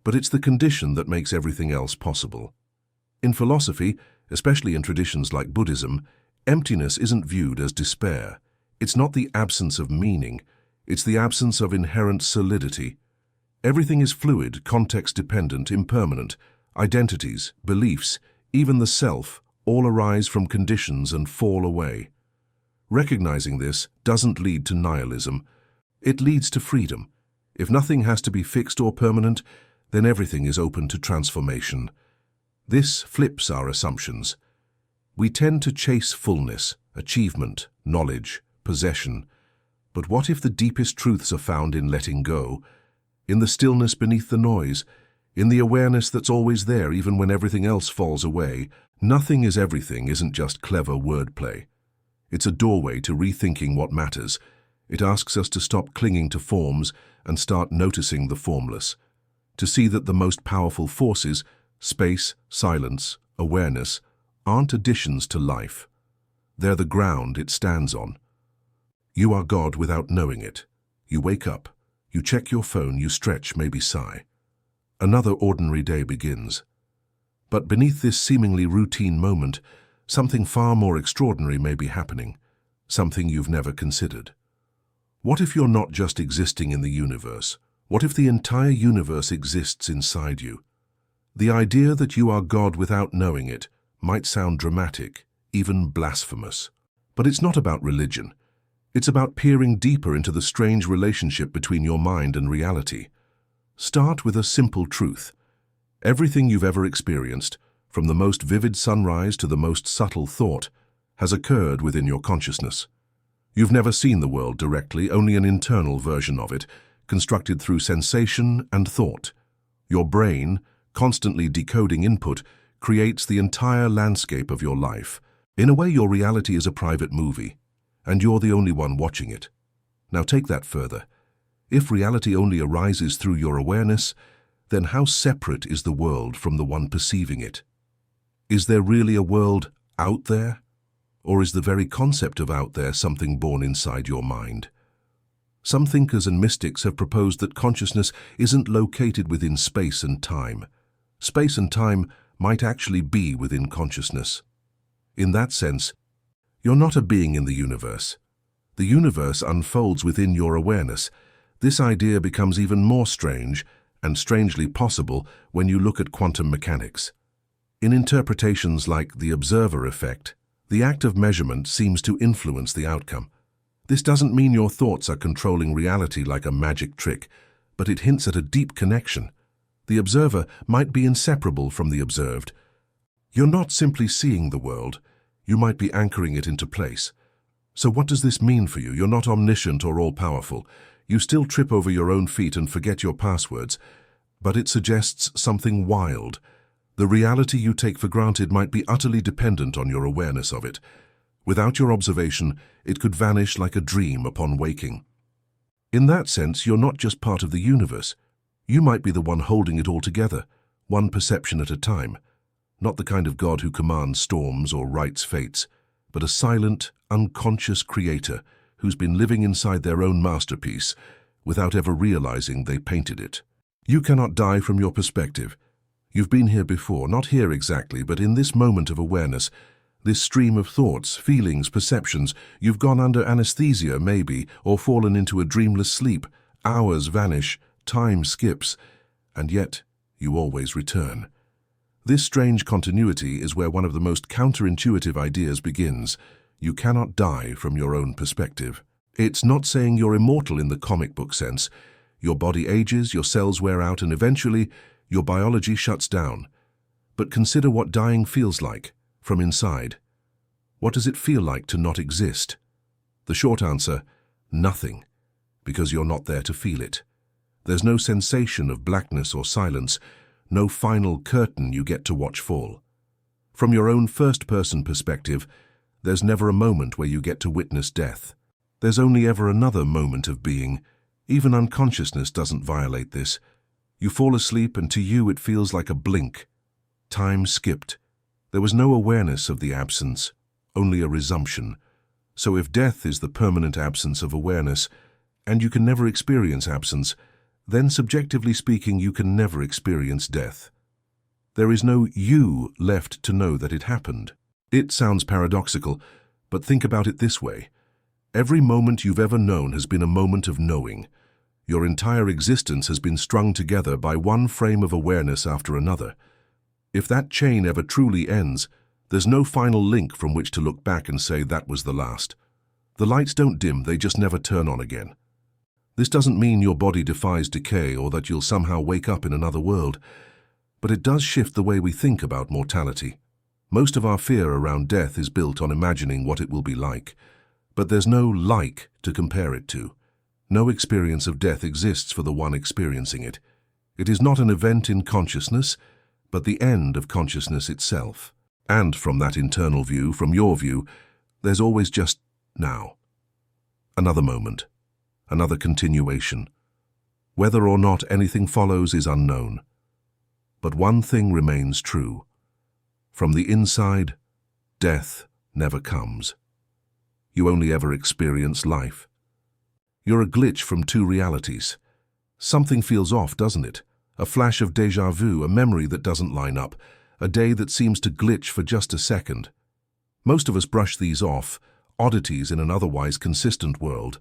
but it's the condition that makes everything else possible. In philosophy, especially in traditions like Buddhism, emptiness isn't viewed as despair. It's not the absence of meaning, it's the absence of inherent solidity. Everything is fluid, context-dependent, impermanent. Identities, beliefs, even the self, all arise from conditions and fall away. Recognizing this doesn't lead to nihilism. It leads to freedom. If nothing has to be fixed or permanent, then everything is open to transformation. This flips our assumptions. We tend to chase fullness, achievement, knowledge, possession. But what if the deepest truths are found in letting go, in the stillness beneath the noise, in the awareness that's always there even when everything else falls away? Nothing is everything isn't just clever wordplay. It's a doorway to rethinking what matters. It asks us to stop clinging to forms and start noticing the formless, to see that the most powerful forces, space, silence, awareness, aren't additions to life. They're the ground it stands on. You are God without knowing it. You wake up, you check your phone, you stretch, maybe sigh. Another ordinary day begins. But beneath this seemingly routine moment, something far more extraordinary may be happening, something you've never considered. What if you're not just existing in the universe? What if the entire universe exists inside you? The idea that you are God without knowing it might sound dramatic, even blasphemous. But it's not about religion. It's about peering deeper into the strange relationship between your mind and reality. Start with a simple truth. Everything you've ever experienced, from the most vivid sunrise to the most subtle thought, has occurred within your consciousness. You've never seen the world directly, only an internal version of it, constructed through sensation and thought. Your brain, constantly decoding input, creates the entire landscape of your life. In a way, your reality is a private movie, and you're the only one watching it. Now take that further. If reality only arises through your awareness, then how separate is the world from the one perceiving it? Is there really a world out there? Or is the very concept of out there something born inside your mind? Some thinkers and mystics have proposed that consciousness isn't located within space and time. Space and time might actually be within consciousness. In that sense, you're not a being in the universe. The universe unfolds within your awareness. This idea becomes even more strange and strangely possible when you look at quantum mechanics. In interpretations like the observer effect, the act of measurement seems to influence the outcome. This doesn't mean your thoughts are controlling reality like a magic trick, but it hints at a deep connection. The observer might be inseparable from the observed. You're not simply seeing the world, You might be anchoring it into place. So what does this mean for you? You're not omniscient or all-powerful. You still trip over your own feet and forget your passwords. But it suggests something wild. The reality you take for granted might be utterly dependent on your awareness of it. Without your observation, it could vanish like a dream upon waking. In that sense, you're not just part of the universe. You might be the one holding it all together, one perception at a time. Not the kind of God who commands storms or writes fates, but a silent, unconscious creator who's been living inside their own masterpiece without ever realizing they painted it. You cannot die from your perspective. You've been here before, not here exactly, but in this moment of awareness, this stream of thoughts, feelings, perceptions. You've gone under anesthesia, maybe, or fallen into a dreamless sleep. Hours vanish, time skips, and yet you always return. This strange continuity is where one of the most counterintuitive ideas begins. You cannot die from your own perspective. It's not saying you're immortal in the comic book sense. Your body ages, your cells wear out, and eventually your biology shuts down. But consider what dying feels like, from inside. What does it feel like to not exist? The short answer, nothing, because you're not there to feel it. There's no sensation of blackness or silence, no final curtain you get to watch fall. From your own first-person perspective, there's never a moment where you get to witness death. There's only ever another moment of being. Even unconsciousness doesn't violate this. You fall asleep and to you it feels like a blink. Time skipped. There was no awareness of the absence, only a resumption. So if death is the permanent absence of awareness, and you can never experience absence, then subjectively speaking you can never experience death. There is no you left to know that it happened. It sounds paradoxical, but think about it this way. Every moment you've ever known has been a moment of knowing. Your entire existence has been strung together by one frame of awareness after another. If that chain ever truly ends, there's no final link from which to look back and say that was the last. The lights don't dim, they just never turn on again. This doesn't mean your body defies decay or that you'll somehow wake up in another world, but it does shift the way we think about mortality. Most of our fear around death is built on imagining what it will be like, but there's no like to compare it to. No experience of death exists for the one experiencing it. It is not an event in consciousness, but the end of consciousness itself. And from that internal view, from your view, there's always just now. Another moment, another continuation. Whether or not anything follows is unknown. But one thing remains true. From the inside, death never comes. You only ever experience life. You're a glitch from two realities. Something feels off, doesn't it? A flash of déjà vu, a memory that doesn't line up, a day that seems to glitch for just a second. Most of us brush these off, oddities in an otherwise consistent world.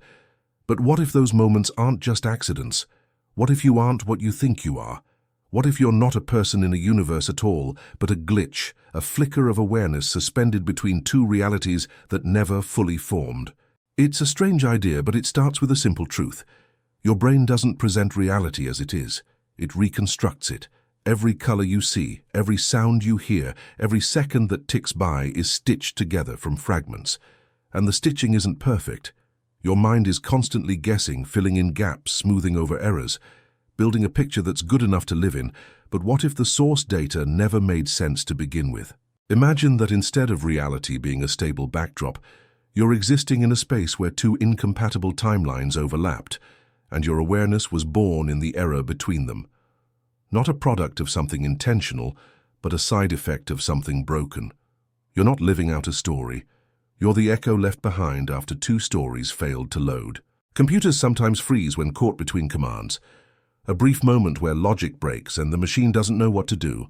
But what if those moments aren't just accidents? What if you aren't what you think you are? What if you're not a person in a universe at all, but a glitch, a flicker of awareness suspended between two realities that never fully formed? It's a strange idea, but it starts with a simple truth. Your brain doesn't present reality as it is. It reconstructs it. Every color you see, every sound you hear, every second that ticks by is stitched together from fragments. And the stitching isn't perfect. Your mind is constantly guessing, filling in gaps, smoothing over errors, building a picture that's good enough to live in. But what if the source data never made sense to begin with? Imagine that instead of reality being a stable backdrop, you're existing in a space where two incompatible timelines overlapped, and your awareness was born in the error between them. Not a product of something intentional, but a side effect of something broken. You're not living out a story. You're the echo left behind after two stories failed to load. Computers sometimes freeze when caught between commands. A brief moment where logic breaks and the machine doesn't know what to do.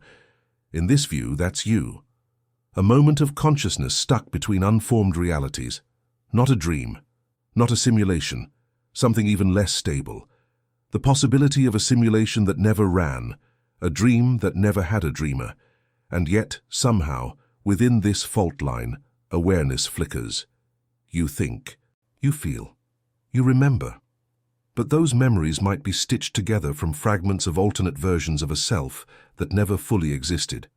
In this view, that's you. A moment of consciousness stuck between unformed realities. Not a dream, not a simulation, something even less stable. The possibility of a simulation that never ran, a dream that never had a dreamer. And yet, somehow, within this fault line, awareness flickers. You think, you feel, you remember. But those memories might be stitched together from fragments of alternate versions of a self that never fully existed.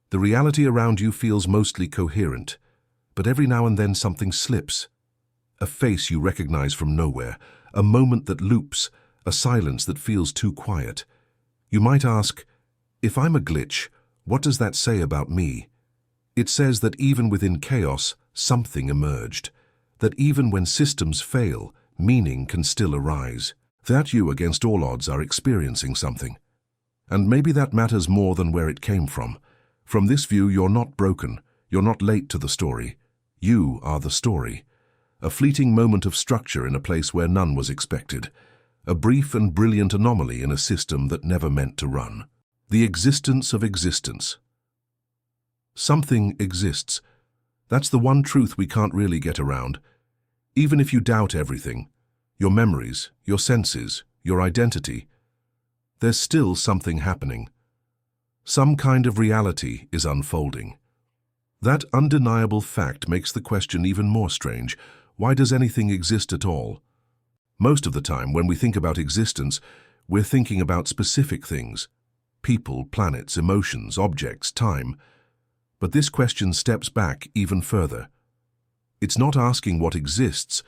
The reality around you feels mostly coherent, But every now and then something slips. A face you recognize from nowhere, a moment that loops, a silence that feels too quiet. You might ask, if I'm a glitch, what does that say about me? It says that even within chaos, something emerged. That even when systems fail, meaning can still arise. That you, against all odds, are experiencing something. And maybe that matters more than where it came from. From this view, you're not broken. You're not late to the story. You are the story. A fleeting moment of structure in a place where none was expected. A brief and brilliant anomaly in a system that never meant to run. The existence of existence. Something exists. That's the one truth we can't really get around. Even if you doubt everything, your memories, your senses, your identity, there's still something happening. Some kind of reality is unfolding. That undeniable fact makes the question even more strange. Why does anything exist at all? Most of the time, when we think about existence, we're thinking about specific things. People, planets, emotions, objects, time. But this question steps back even further. It's not asking what exists,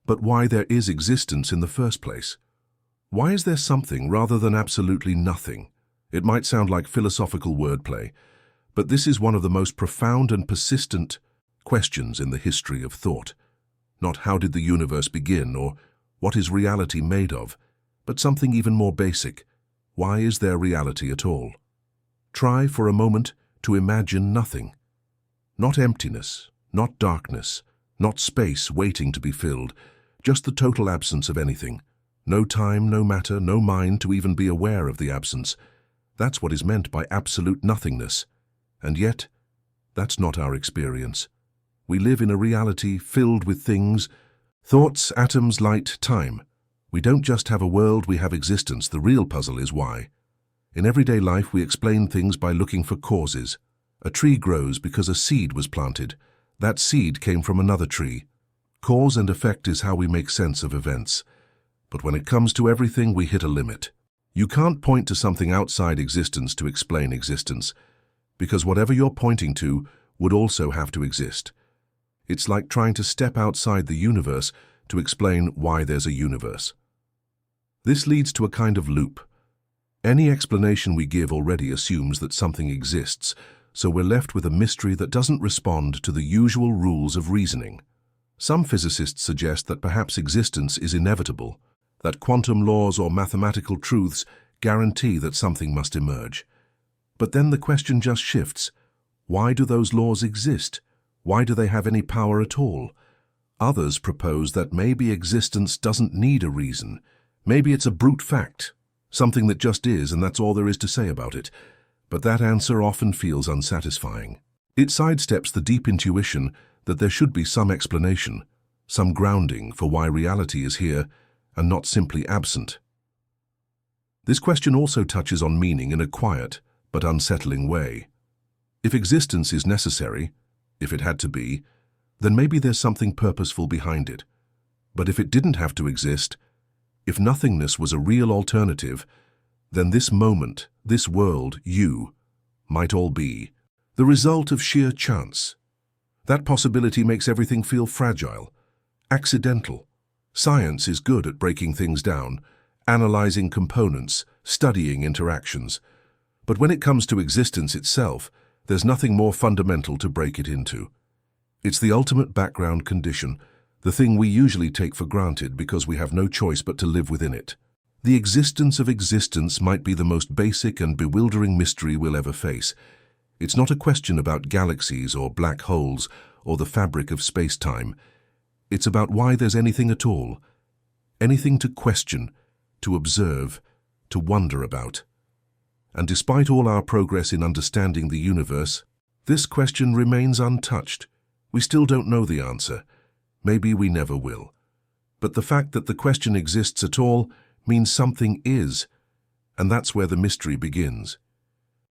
but why there is existence in the first place. Why is there something rather than absolutely nothing? It might sound like philosophical wordplay, but this is one of the most profound and persistent questions in the history of thought. Not how did the universe begin or what is reality made of, but something even more basic. Why is there reality at all? Try for a moment to imagine nothing. Not emptiness, not darkness, not space waiting to be filled, just the total absence of anything. No time, no matter, no mind to even be aware of the absence. That's what is meant by absolute nothingness. And yet, that's not our experience. We live in a reality filled with things, thoughts, atoms, light, time. We don't just have a world, we have existence. The real puzzle is why. In everyday life, we explain things by looking for causes. A tree grows because a seed was planted. That seed came from another tree. Cause and effect is how we make sense of events. But when it comes to everything, we hit a limit. You can't point to something outside existence to explain existence, because whatever you're pointing to would also have to exist. It's like trying to step outside the universe to explain why there's a universe. This leads to a kind of loop. Any explanation we give already assumes that something exists, so we're left with a mystery that doesn't respond to the usual rules of reasoning. Some physicists suggest that perhaps existence is inevitable, that quantum laws or mathematical truths guarantee that something must emerge. But then the question just shifts. Why do those laws exist? Why do they have any power at all? Others propose that maybe existence doesn't need a reason. Maybe it's a brute fact, something that just is, and that's all there is to say about it. But that answer often feels unsatisfying. It sidesteps the deep intuition that there should be some explanation, some grounding for why reality is here and not simply absent. This question also touches on meaning in a quiet but unsettling way. If existence is necessary, if it had to be, then maybe there's something purposeful behind it. But if it didn't have to exist, if nothingness was a real alternative, then this moment, this world, you, might all be the result of sheer chance. That possibility makes everything feel fragile, accidental. Science is good at breaking things down, analyzing components, studying interactions. But when it comes to existence itself, there's nothing more fundamental to break it into. It's the ultimate background condition, the thing we usually take for granted because we have no choice but to live within it. The existence of existence might be the most basic and bewildering mystery we'll ever face. It's not a question about galaxies or black holes or the fabric of space-time. It's about why there's anything at all, anything to question, to observe, to wonder about. And despite all our progress in understanding the universe, this question remains untouched. We still don't know the answer. Maybe we never will. But the fact that the question exists at all means something is, and that's where the mystery begins.